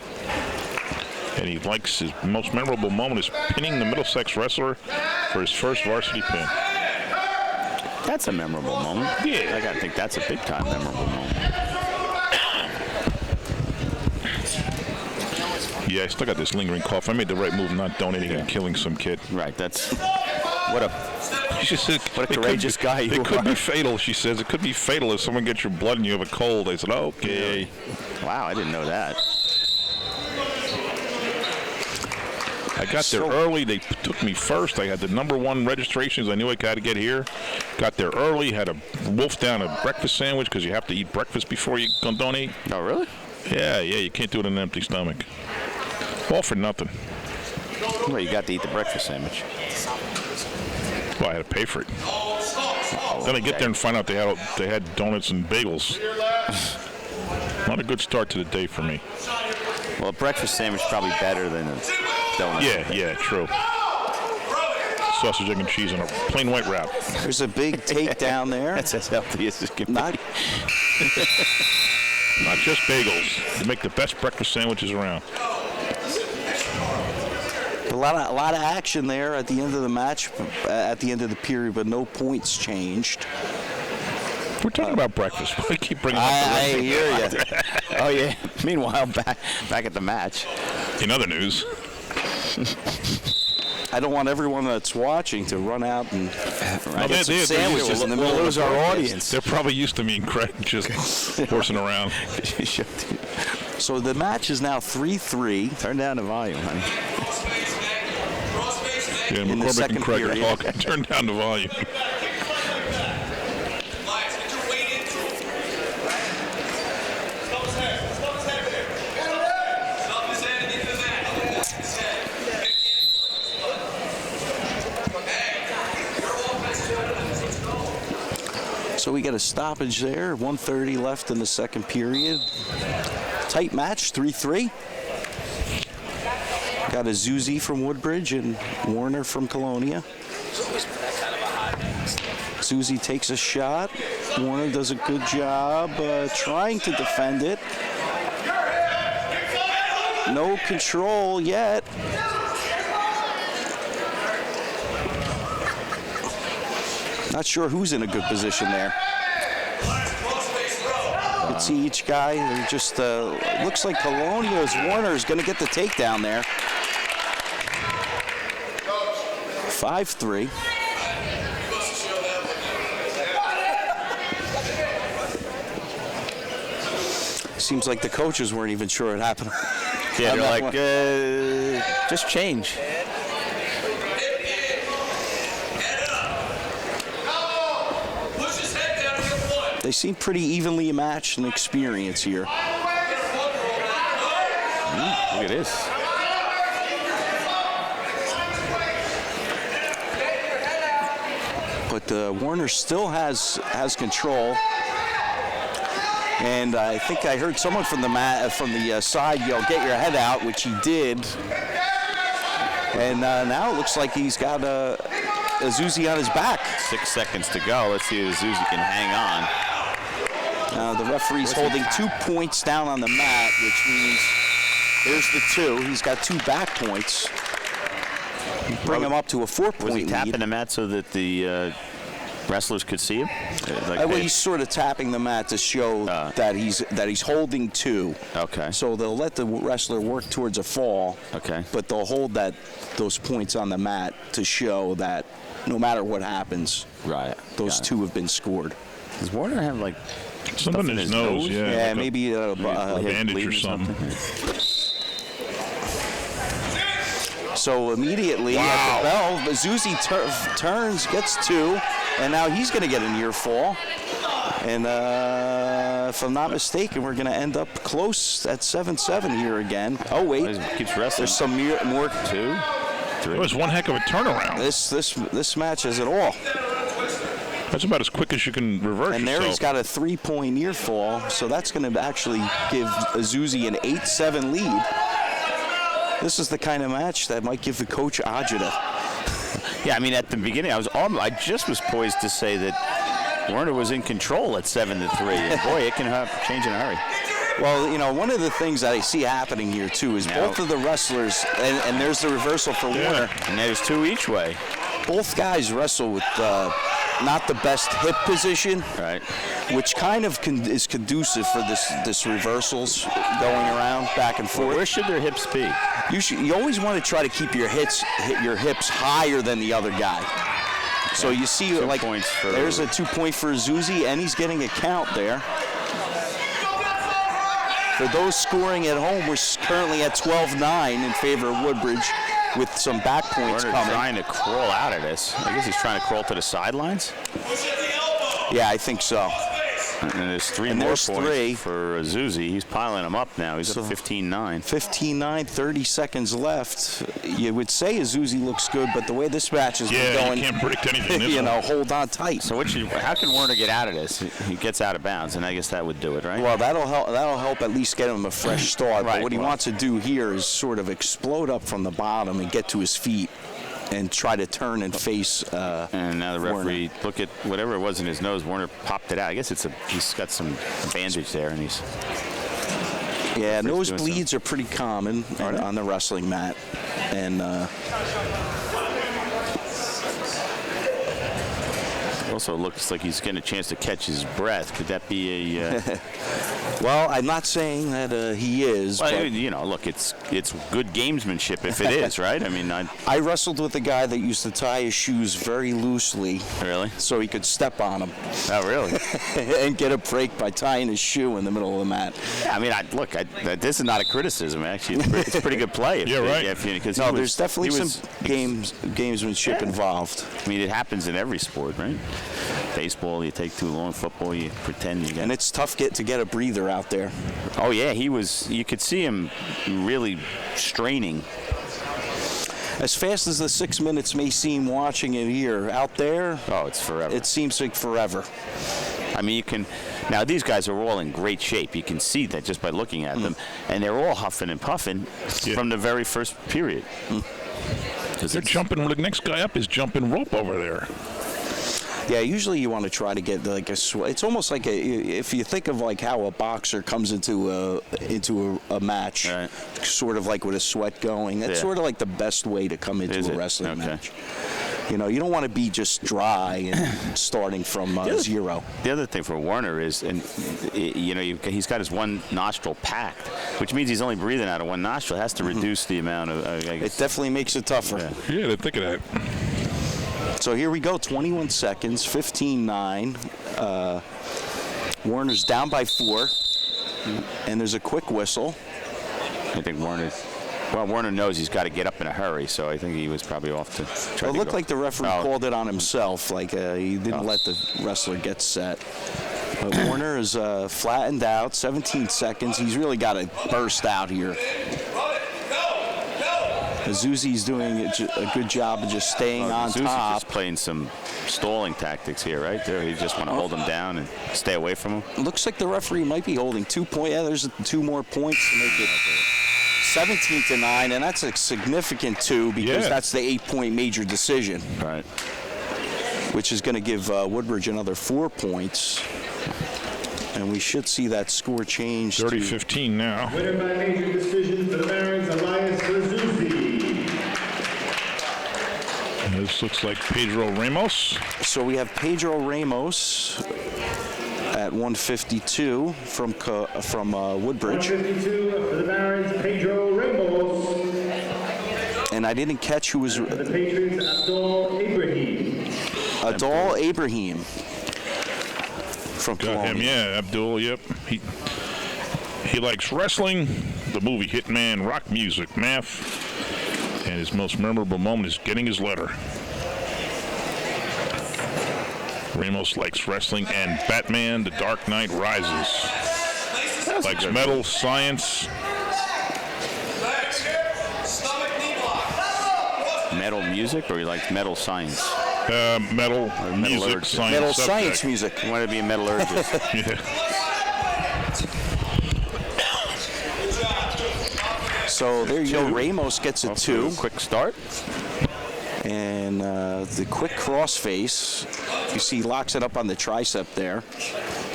And he likes his most memorable moment is pinning the Middlesex wrestler for his first varsity pin. That's a memorable moment. Yeah. I think that's a big-time memorable moment. Yeah, I still got this lingering cough. I made the right move not donating and killing some kid. Right, that's... What a courageous guy you are. It could be fatal, she says. It could be fatal if someone gets your blood and you have a cold. I said, okay. Wow, I didn't know that. I got there early. They took me first. I had the #1 registrations. I knew I had to get here. Got there early. Had to wolf down a breakfast sandwich because you have to eat breakfast before you can donate. Oh, really? Yeah. You can't do it on an empty stomach. All for nothing. Well, you got to eat the breakfast sandwich. Well, I had to pay for it. Then I get there and find out they had donuts and bagels. Not a good start to the day for me. Well, a breakfast sandwich is probably better than donut. Yeah, true. Sausage, egg, and cheese on a plain white wrap. There's a big takedown there. That's as healthy as it can be. Not just bagels. They make the best breakfast sandwiches around. a lot of action there at the end of the match, at the end of the period, but no points changed. We're talking about breakfast. Why do you keep bringing up the I rest of hear it? you. Oh, yeah. Meanwhile, back at the match. In other news, I don't want everyone that's watching to run out and get some they're sandwiches used to- in the middle of our audience. they're probably used to me and Craig just horsing around. So the match is now 3-3. Turn down the volume, honey. Yeah, In the McCormick second and Craig are period. talking. Turn down the volume. So we got a stoppage there. 1:30 left in the second period. Tight match, 3-3. Got a Zuzi from Woodbridge and Warner from Colonia. Zuzi takes a shot. Warner does a good job trying to defend it. No control yet. Not sure who's in a good position there. You can see each guy. They're just looks like Colonia's Warner is going to get the takedown there. 5-3. Seems like the coaches weren't even sure it happened. Yeah, On they're that like, one. just change. They seem pretty evenly matched in experience here. Look at this. But Warner still has control. And I think I heard someone from the side yell, "Get your head out," which he did. And now it looks like he's got a Zuzi on his back. 6 seconds to go. Let's see if Zuzi can hang on. The referee's holding 2 points down on the mat, which means there's the 2. He's got 2 back points. Bring him up to a 4-point Was he lead. tapping the mat so that the wrestlers could see him? Well, he's sort of tapping the mat to show that he's holding 2. Okay. So they'll let the wrestler work towards a fall. Okay. But they'll hold those points on the mat to show that no matter what happens, Right. those Got it. 2 have been scored. Does Warner have like Something in his nose, yeah. Yeah, like maybe a bandage bleeding or or something. So immediately at the bell, Zuzi turns, gets 2, and now he's going to get a near fall. And if I'm not mistaken, we're going to end up close at 7-7 here again. Oh wait, keeps wrestling. there's some more. 2, 3. It was one heck of a turnaround. This match has it all. That's about as quick as you can reverse And there yourself. he's got a 3-point near fall, so that's going to actually give Zuzi an 8-7 lead. This is the kind of match that might give the coach agita. Yeah, I mean, at the beginning, I just was poised to say that Warner was in control at 7-3. And boy, it can change in a hurry. Well, one of the things that I see happening here, too, is both of the wrestlers, and there's the reversal for Warner. And there's 2 each way. Both guys wrestle with not the best hip position, Right. which kind of is conducive for this reversals going around back and forth. Where should their hips be? You always want to try to keep your hips higher than the other guy. So you see, 2 like, points for- there's a 2-point for Zuzi, and he's getting a count there. For those scoring at home, we're currently at 12-9 in favor of Woodbridge, with some back points Warner coming. trying to crawl out of this. I guess he's trying to crawl to the sidelines. Yeah, I think so. And there's three And more there's points three. for Zuzi. He's piling them up now. He's up 15-9. 15-9, 30 seconds left. You would say Azuzi looks good, but the way this match is going, you can't predict anything. you know, hold on tight. So how can Warner get out of this? He gets out of bounds, and I guess that would do it, right? Well, that'll help at least get him a fresh start. Right, But what he wants to do here is sort of explode up from the bottom and get to his feet and try to turn and face and now the referee, Warner. look at whatever it was in his nose. Warner popped it out. I guess he's got some bandage there, and he's... Yeah, doing nosebleeds are pretty common on the wrestling mat. And also looks like he's getting a chance to catch his breath. Could that be a... well, I'm not saying that he is. Well, but you know, look, it's good gamesmanship if it is, right? I mean, I wrestled with a guy that used to tie his shoes very loosely. Really? So he could step on them. Oh, really? And get a break by tying his shoe in the middle of the mat. Yeah, I mean, this is not a criticism, actually. It's pretty good play. Yeah, right. No, there's definitely some gamesmanship involved. I mean, it happens in every sport, right? Baseball, you take too long. Football, you pretend you got. And it's tough to get a breather out there. Oh yeah, you could see him really straining. As fast as the 6 minutes may seem watching it here, out there, oh, it's forever. It seems like forever. I mean, now these guys are all in great shape. You can see that just by looking at them, and they're all huffing and puffing from the very first period. They're jumping. The next guy up is jumping rope over there. Yeah, usually you want to try to get like it's almost like if you think of like how a boxer comes into a match, right. Sort of like with a sweat going. That's sort of like the best way to come into a wrestling match. You know, you don't want to be just dry and starting from zero. The other thing for Warner is, and you know, he's got his one nostril packed, which means he's only breathing out of one nostril. It has to reduce the amount of. It definitely makes it tougher. Yeah, they think of that. So here we go, 21 seconds, 15-9. Warner's down by 4, and there's a quick whistle. I think Warner knows he's got to get up in a hurry, so I think he was probably off to try It to looked go. like the referee called it on himself, like he didn't let the wrestler get set. But Warner is flattened out, 17 seconds. He's really got to burst out here. Azuzi's doing a good job of just staying on Azuzi's top. just playing some stalling tactics here, right? There, you just want to hold him down and stay away from him. Looks like the referee might be holding 2 points. Yeah, there's 2 more points to make it 17-9, and that's a significant 2 because that's the 8-point major decision. Right. Which is going to give Woodbridge another 4 points. And we should see that score change 30-15 now. Winner by major decision for the Barons, Elias Azuzi. This looks like Pedro Ramos. So we have Pedro Ramos at 152 from Woodbridge. 152 for the Barons, Pedro Ramos. And I didn't catch who was... For the Patriots, Abdul Ibrahim. Abdul Ibrahim. From Got Colonia. him, yeah, Abdul, yep. He likes wrestling, the movie Hitman, rock music, math, and his most memorable moment is getting his letter. Ramos likes wrestling and Batman, The Dark Knight Rises. Likes metal, science. Metal music, or he likes metal science? Metal music, science. Metal subject. science music. You want to be a metallurgist. Yeah. So there you go. Ramos gets a 2. Quick start. And the quick crossface, you see he locks it up on the tricep there.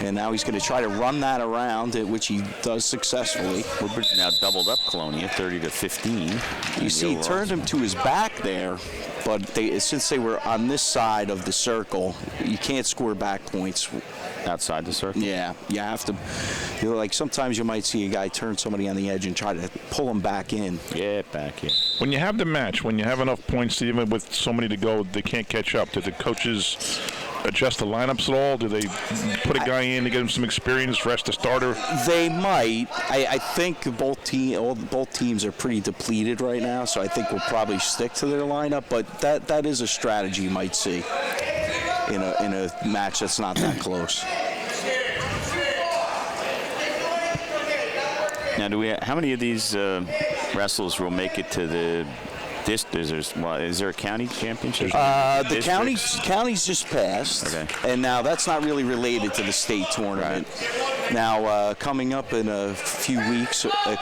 And now he's going to try to run that around, which he does successfully. Woodbridge now doubled up Colonia, 30-15. You see he turned him to his back there, but since they were on this side of the circle, you can't score back points. Outside the circle? Yeah, you have to. Like sometimes you might see a guy turn somebody on the edge and try to pull him back in. Yeah, back in. When you have the match, when you have enough points, even with so many to go, they can't catch up. Do the coaches adjust the lineups at all? Do they put a guy in to get him some experience, rest the starter? They might. I think both teams are pretty depleted right now, so I think we'll probably stick to their lineup. But that is a strategy you might see in a match that's not that close. Now, how many of these wrestlers will make it to the districts? Is there a county championship? The county's just passed, and now that's not really related to the state tournament. Right. Now, coming up in a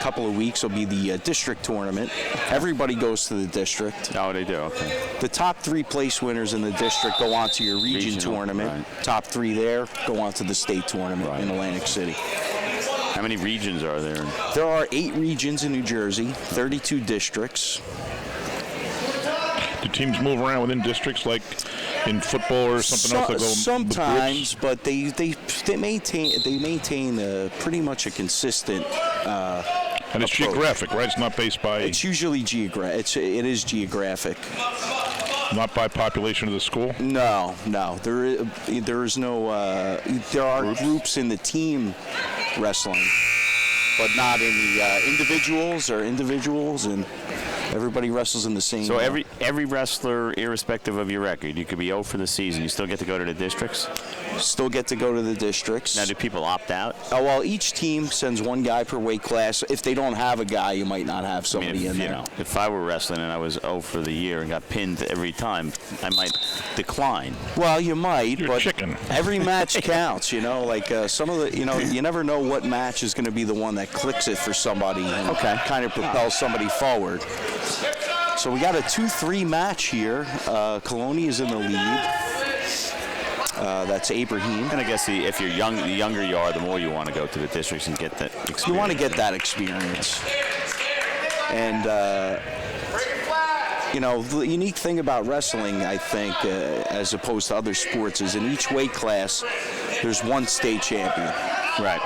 couple of weeks, will be the district tournament. Everybody goes to the district. Oh, they do. Okay. The top 3 place winners in the district go on to your region tournament. Right. Top 3 there go on to the state tournament in Atlantic City. How many regions are there? There are 8 regions in New Jersey, 32 districts. Do teams move around within districts like in football or something else? That go sometimes, but they maintain pretty much a consistent. And it's approach. Geographic, right? It's not based by. It's usually geographic. It is geographic. Not by population of the school. No. There is no. There are groups in the team wrestling, but not in the individuals and. Everybody wrestles in the same. So every wrestler, irrespective of your record, you could be 0 for the season. You still get to go to the districts. Still get to go to the districts. Now, do people opt out? Oh well, each team sends 1 guy per weight class. If they don't have a guy, you might not have somebody in there. If I were wrestling and I was 0 for the year and got pinned every time, I might decline. Well, you might, You're but chicken. Every match counts. Like some of the, you never know what match is going to be the one that clicks it for somebody. And kind of propels somebody forward. So we got a 2-3 match here. Colonia is in the lead. That's Abraham. And I guess if you're young, the younger you are, the more you want to go to the districts and get that experience. You want to get that experience. And, the unique thing about wrestling, I think, as opposed to other sports, is in each weight class, there's 1 state champion. Right.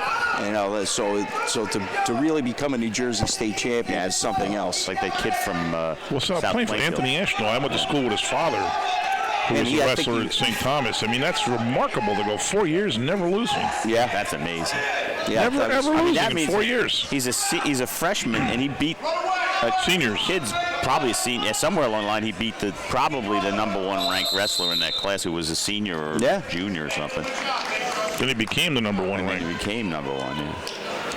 So to really become a New Jersey state champion is something else. Like that kid from South playing for Anthony Ashton. I went to school with his father, who was a wrestler at St. Thomas. I mean, that's remarkable to go 4 years and never losing. Yeah, that's amazing. Yeah, never losing in 4 years. He's a freshman and he beat seniors. Kids probably a senior. Somewhere along the line, he beat probably the #1 ranked wrestler in that class, who was a senior or junior or something. Then he became the #1 ranked. He became #1. Yeah.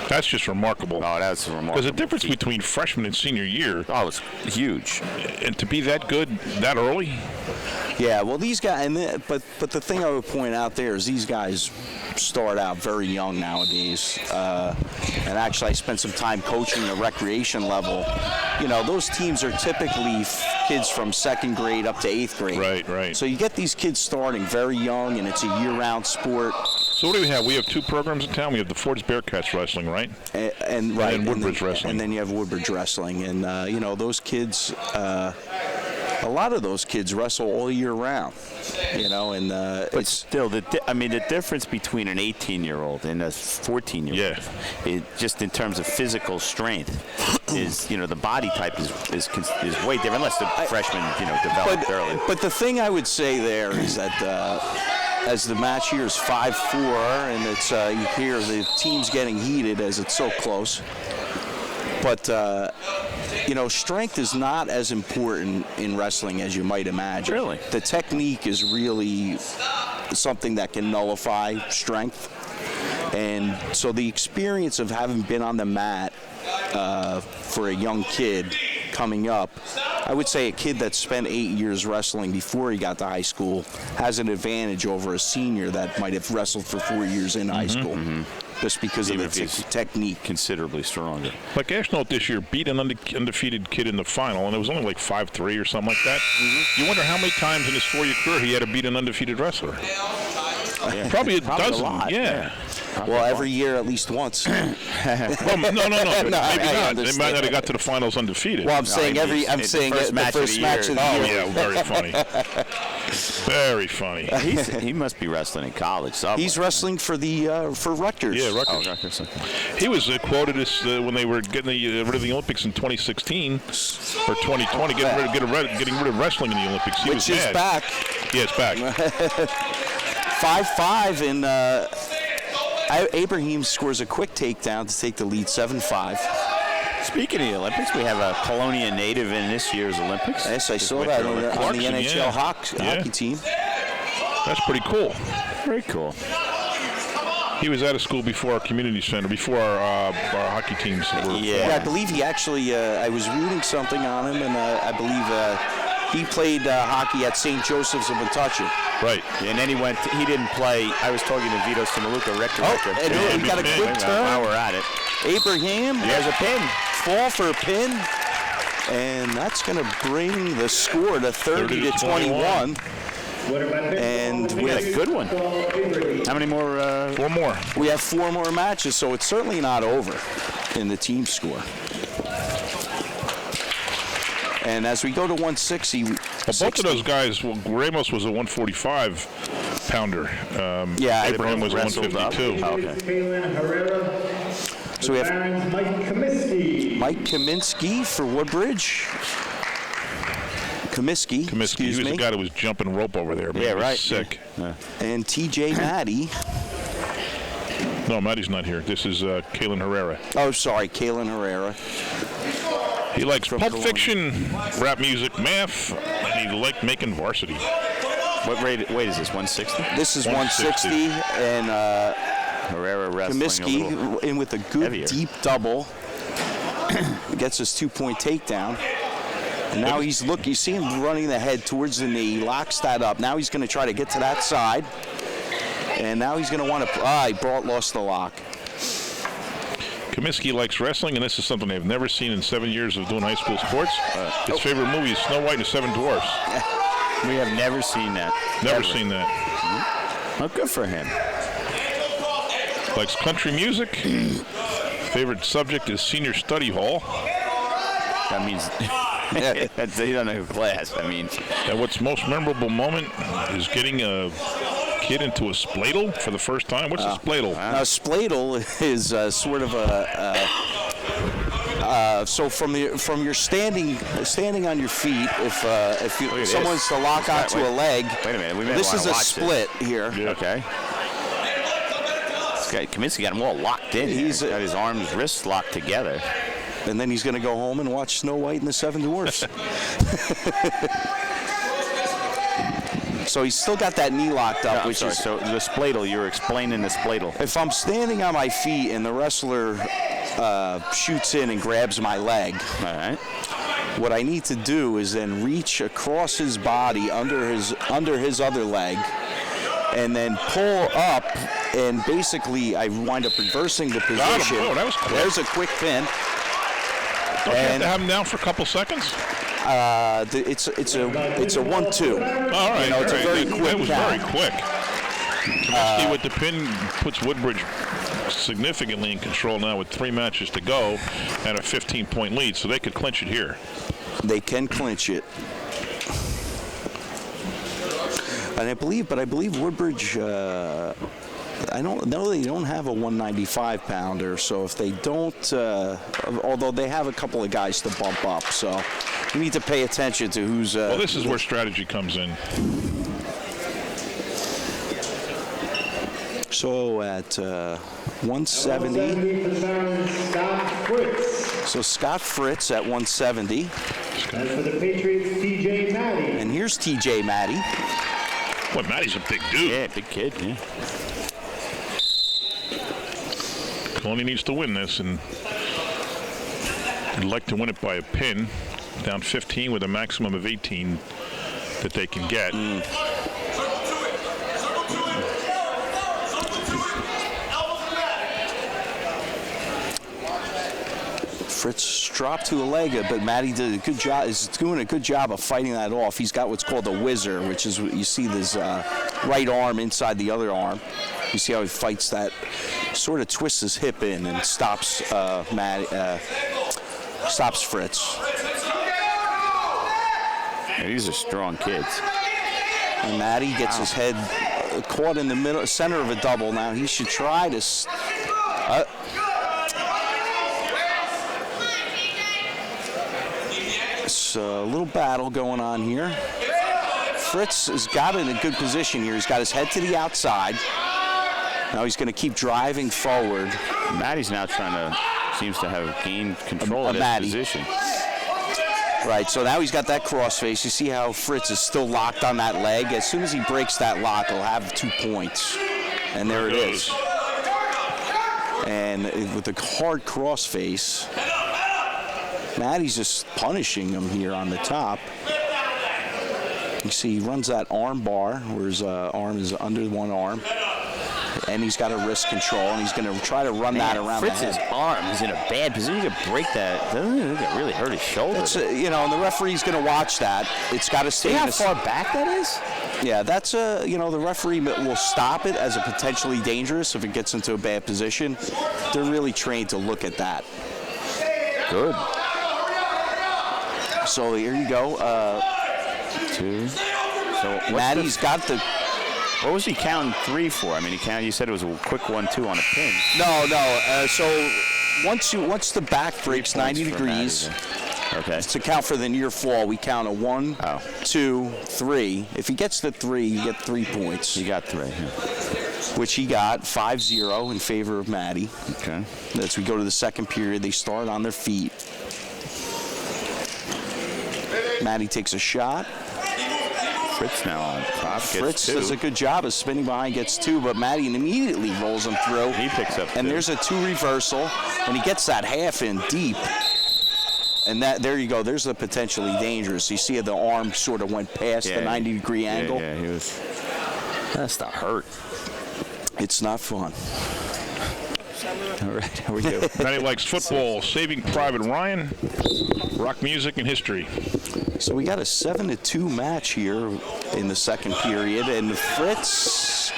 That's just remarkable. Oh, that's remarkable. Because the difference between freshman and senior year. Oh, it's huge. And to be that good that early. Yeah, well, these guys, but the thing I would point out there is these guys start out very young nowadays. And actually, I spent some time coaching the recreation level. Those teams are typically kids from 2nd grade up to 8th grade. Right. So you get these kids starting very young, and it's a year-round sport. So what do we have? We have 2 programs in town. We have the Ford's Bearcats wrestling, right? And Woodbridge wrestling. And then you have Woodbridge wrestling. And, those kids, a lot of those kids wrestle all year round. But still, the difference between an 18-year-old and a 14-year-old, just in terms of physical strength, is the body type is way different, unless the freshmen developed early. But the thing I would say there is that as the match here is 5-4, and it's you hear the teams getting heated as it's so close. But strength is not as important in wrestling as you might imagine. Really? The technique is really something that can nullify strength. And so the experience of having been on the mat for a young kid coming up, I would say a kid that spent 8 years wrestling before he got to high school has an advantage over a senior that might have wrestled for 4 years in high school. Just because of the technique. Considerably stronger. Like Ashnote this year beat an undefeated kid in the final, and it was only like 5-3 or something like that. You wonder how many times in his 4-year career he had to beat an undefeated wrestler. Probably a dozen. A lot. Yeah. Well, every year at least once. Well, no. Maybe not. They might not have got to the finals undefeated. Well, I'm saying the first match of the year. Oh, yeah, very funny. Very funny. He must be wrestling in college. Somewhere. He's wrestling for Rutgers. Yeah, Rutgers. He was quoted as when they were getting rid of the Olympics in 2016 or 2020, getting rid of wrestling in the Olympics. He was is mad. Back. Yeah, it's back. 5-5, and Abraham scores a quick takedown to take the lead 7-5. Speaking of the Olympics, we have a Colonia native in this year's Olympics. Yes, I saw that on the NHL hockey team. That's pretty cool. Very cool. He was out of school before our community center, before our hockey teams were. Yeah, I believe he actually, I was reading something on him, and I believe he played hockey at St. Joseph's of Metuchen. Right. And then he didn't play. I was talking to Vito Sinaluka, rector. And we got a quick turn. While we're at it. Abraham, There's a pin. fall for a pin. And that's going to bring the score to 30-21. And We got a good one. How many more? 4 more. we have 4 more matches, so it's certainly not over in the team score. And as we go to 160, Well, both of those guys, Ramos was a 145 pounder. Yeah, Abraham was wrestled up. 152. Okay. Kalen Herrera. So we have Barons, Mike Comiskey. Mike Kaminsky for Woodbridge. Kaminsky, He excuse was me, the guy that was jumping rope over there. Man. Yeah, He was right. Sick. and TJ Maddie. No, Matty's not here. This is Kalen Herrera. Oh, sorry, Kalen Herrera. He likes From Pulp Colonia. Fiction, rap music, math, and he liked making varsity. What weight is this? 160? This is 160. 160, and Herrera wrestling a little. Kaminsky in with a good heavier. deep double. Gets his 2-point takedown. And now you see him running the head towards the knee, locks that up. Now he's going to try to get to that side. And now he's going to want to, he lost the lock. Comiskey likes wrestling, and this is something they've never seen in 7 years of doing high school sports. His favorite movie is Snow White and the Seven Dwarfs. We have never seen that. Never Ever. seen that. Well, good for him. Likes country music. Favorite subject is senior study hall. That means he doesn't have a class. I mean, And what's most memorable moment is getting a kid into a spladle for the first time. What's a spladle? Now, spladle is sort of so from your standing on your feet, if at someone's this. to lock onto a leg, wait a minute. We may this wanna is a watch split here. Okay. This guy, Kaminsky got him all locked in. He's got his arms, wrists locked together. And then he's going to go home and watch Snow White and the Seven Dwarfs. So he's still got that knee locked up, which is. So the spladle, you were explaining the spladle. If I'm standing on my feet and the wrestler shoots in and grabs my leg, All right. what I need to do is then reach across his body under his other leg, and then pull up, and basically I wind up reversing the position. Got him. Oh, that was quick. There's a quick pin. Don't you have to have him down for a couple seconds? It's a 1-2. All right. It's a very quick That was very count. quick. Comiskey with the pin puts Woodbridge significantly in control now with 3 matches to go and a 15-point lead, so they could clinch it here. They can clinch it. And I believe Woodbridge, I don't know, they don't have a 195 pounder, so if they don't, although they have a couple of guys to bump up, so we need to pay attention to who's. Well, this is where strategy comes in. So at 170. 170 for the Barons, Scott Fritz. So Scott Fritz at 170. And for the Patriots, TJ Maddie. And here's TJ Maddie. Boy, Matty's a big dude. Yeah, big kid. Yeah. Colonia needs to win this, and would like to win it by a pin, down 15 with a maximum of 18 that they can get. Fritz dropped to a leg, but Maddie did a good job. Is doing a good job of fighting that off. He's got what's called a whizzer, which is what you see this right arm inside the other arm. You see how he fights that, sort of twists his hip in and stops stops Fritz. Yeah, these are strong kids. And Maddie gets his head caught in the center of a double. Now he should try to. It's a little battle going on here. Fritz has got it in a good position here. He's got his head to the outside. Now he's going to keep driving forward. Maddie's now seems to have gained control of Maddie. his position. Right, so now he's got that crossface. You see how Fritz is still locked on that leg. As soon as he breaks that lock, he'll have 2 points. And there it is. And with a hard crossface, Maddie's just punishing him here on the top. You see he runs that arm bar where his arm is under one arm. And he's got a wrist control, and he's going to try to run that around Fritz's the head. arm is in a bad position. You could break that. Doesn't it? It really hurt his shoulder. And the referee's going to watch that. It's got to stay. See how far back that is? Yeah, that's the referee will stop it as a potentially dangerous if it gets into a bad position. They're really trained to look at that. Good. So here you go. 2. So Maddie's got the. What was he counting 3 for? I mean, you said it was a quick 1-2 on a pin. No. So once the back breaks 90 degrees, okay, to count for the near fall, we count a 1, 2, 3. If he gets the 3, you get 3 points. He got 3. Yeah. Which he got 5-0 in favor of Maddie. Okay. As we go to the second period, they start on their feet. Maddie takes a shot. Fritz now on top. Fritz does a good job of spinning behind, gets 2, but Maddie immediately rolls him through. He picks up 2. And there's a 2 reversal, and he gets that half in deep. And there you go. There's the potentially dangerous. You see the arm sort of went past the 90-degree angle. Yeah, he was. That's the hurt. It's not fun. All right, how we do? Maddie likes football. Saving Private Ryan. Rock music and history. So we got a 7-2 match here in the second period, and Fritz,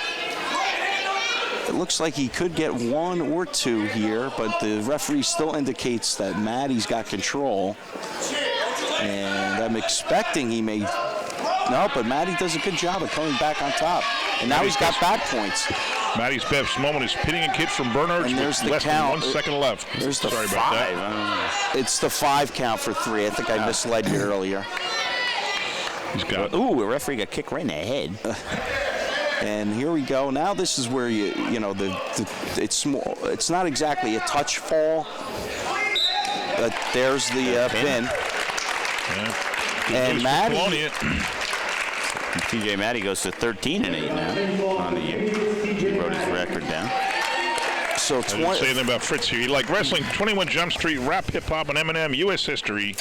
it looks like he could get 1 or 2 here, but the referee still indicates that Maddie's got control, and I'm expecting he may. No, but Maddie does a good job of coming back on top, and now he's got back points. Maddie's best moment is pinning a kid from Bernard's And there's with the less count. than 1 second left. There's the Sorry 5. about that. It's the 5 count for 3. I think I misled you earlier. He's got. Ooh, a referee got kicked right in the head. And here we go. Now this is where it's not exactly a touch fall, but there's the pin. Yeah. And Maddie. Colonia. TJ Maddie goes to 13-8 now on the year. He wrote his record down. So I didn't say anything about Fritz here. He liked wrestling, 21 Jump Street, rap, hip hop, and Eminem, U.S. history.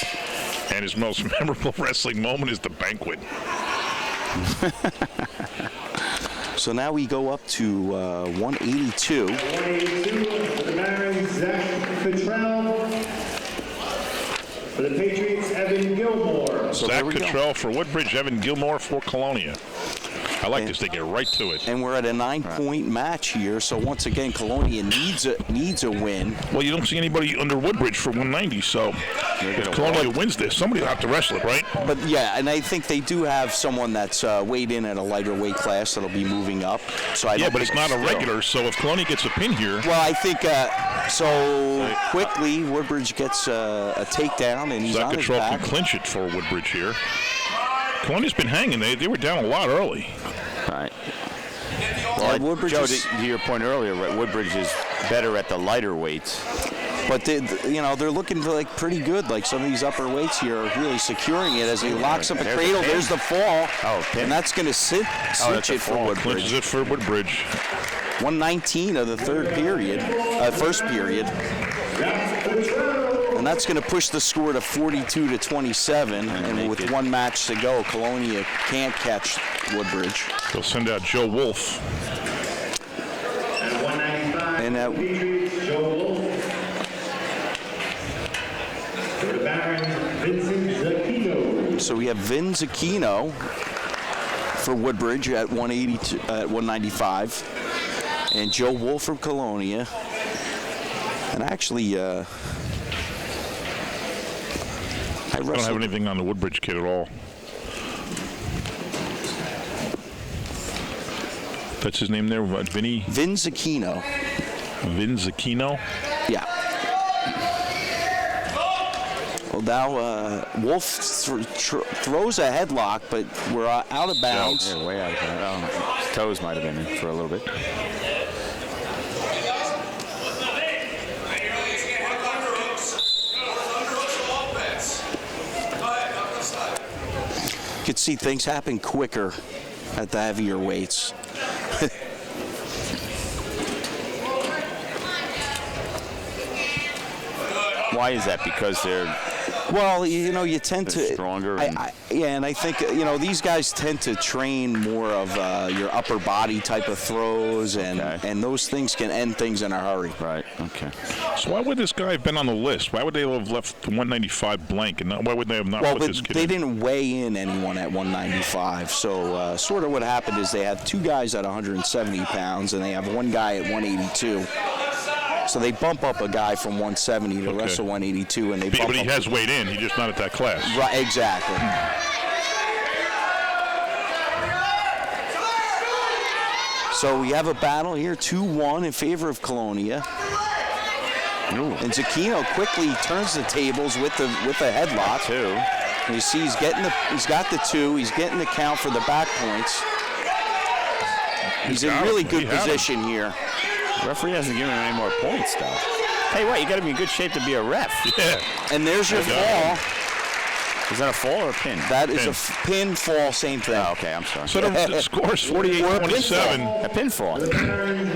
And his most memorable wrestling moment is the banquet. So now we go up to 182. 182 for the Barons, Zach Cottrell. For the Patriots, Evan Gilmore. So Zach there we go. Cottrell for Woodbridge, Evan Gilmore for Colonia. I like this. They get right to it. And we're at a 9-point match here. So once again, Colonia needs a win. Well, you don't see anybody under Woodbridge for 190, so if Colonia wins this, somebody will have to wrestle it, right? But yeah, and I think they do have someone that's weighed in at a lighter weight class that'll be moving up. So I Yeah, don't but it's think not a still. regular, so if Colonia gets a pin here, Well, I think so quickly Woodbridge gets a takedown, and he's Zach on his Cottrell back. can clinch it for Woodbridge here. Colonia's been hanging. They were down a lot early. All right. Well, Woodbridge Joe, is- to your point earlier, right, Woodbridge is better at the lighter weights. But they're looking like pretty good. Like some of these upper weights here are really securing it as he locks up a There's a cradle. pin. There's the fall, Pin. and that's going to cinch that's a it for fall. Woodbridge. Clinches it for Woodbridge. 119 of the first period. And that's going to push the score to 42-27. And with one match to go, Colonia can't catch Woodbridge. They'll send out Joe Wolf. At 195, And for the Patriots, Joe Wolf. For the Barons, Vincent Zacchino. So we have Vin Zacchino for Woodbridge at 195, and Joe Wolf from Colonia. And actually, I I don't have anything on the Woodbridge kid at all. That's his name there, what, Vinny? Vin Zacchino. Vin Zacchino? Yeah. Well, now Wolf throws a headlock, but we're out of bounds. Yeah, way out of bounds. Oh, his toes might have been in for a little bit. You could see things happen quicker at the heavier weights. Why is that? Because they're Well, you tend They're to stronger and- and I think these guys tend to train more of your upper body type of throws, and Okay. and those things can end things in a hurry. right. Okay. So why would this guy have been on the list? Why would they have left the 195 blank? And why would they have not Well, put this kid they in? didn't weigh in anyone at 195, so sort of what happened is they have two guys at 170 pounds, and they have one guy at 182. So they bump up a guy from 170 to wrestle 182, and they bump But he up has weighed in. He's just not at that class. Right, exactly. So we have a battle here, 2-1 in favor of Colonia. And Zucchino quickly turns the tables with a headlock. Two. And you see he's got the two. He's getting the count for the back points. He's in really good position here. Referee hasn't given him any more points, though. Hey, what? You got to be in good shape to be a ref. Yeah. And there's your Yeah. fall. Is that a fall or a pin? That is Pin. a pin fall, same thing. Oh, okay. I'm sorry. So the score's 48-27. A pinfall.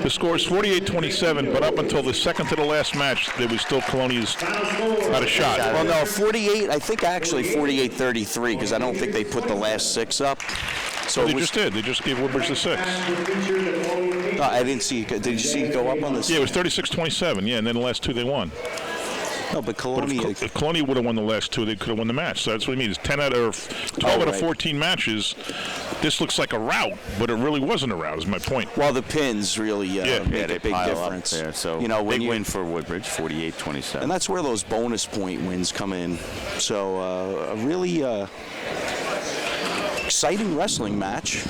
The score's 48-27, but up until the second to the last match, there was still Colonia's not a shot. Well, no, 48, I think actually 48-33, because I don't think they put the last six up. So They it was, just did. They just gave Woodbridge the 6. I didn't see it. Did you see it go up on this? Yeah, it was 36-27. Yeah, and then the last two they won. No, but But Colonia. if Colonia would have won the last two, they could have won the match. So that's what I mean. It's 10 out of 12 out of right. 14 matches. This looks like a rout, but it really wasn't a rout. Is my point. Well, the pins really make they a big pile difference. up there. So when big you, win for Woodbridge, 48-27. and that's where those bonus point wins come in. So a really exciting wrestling match.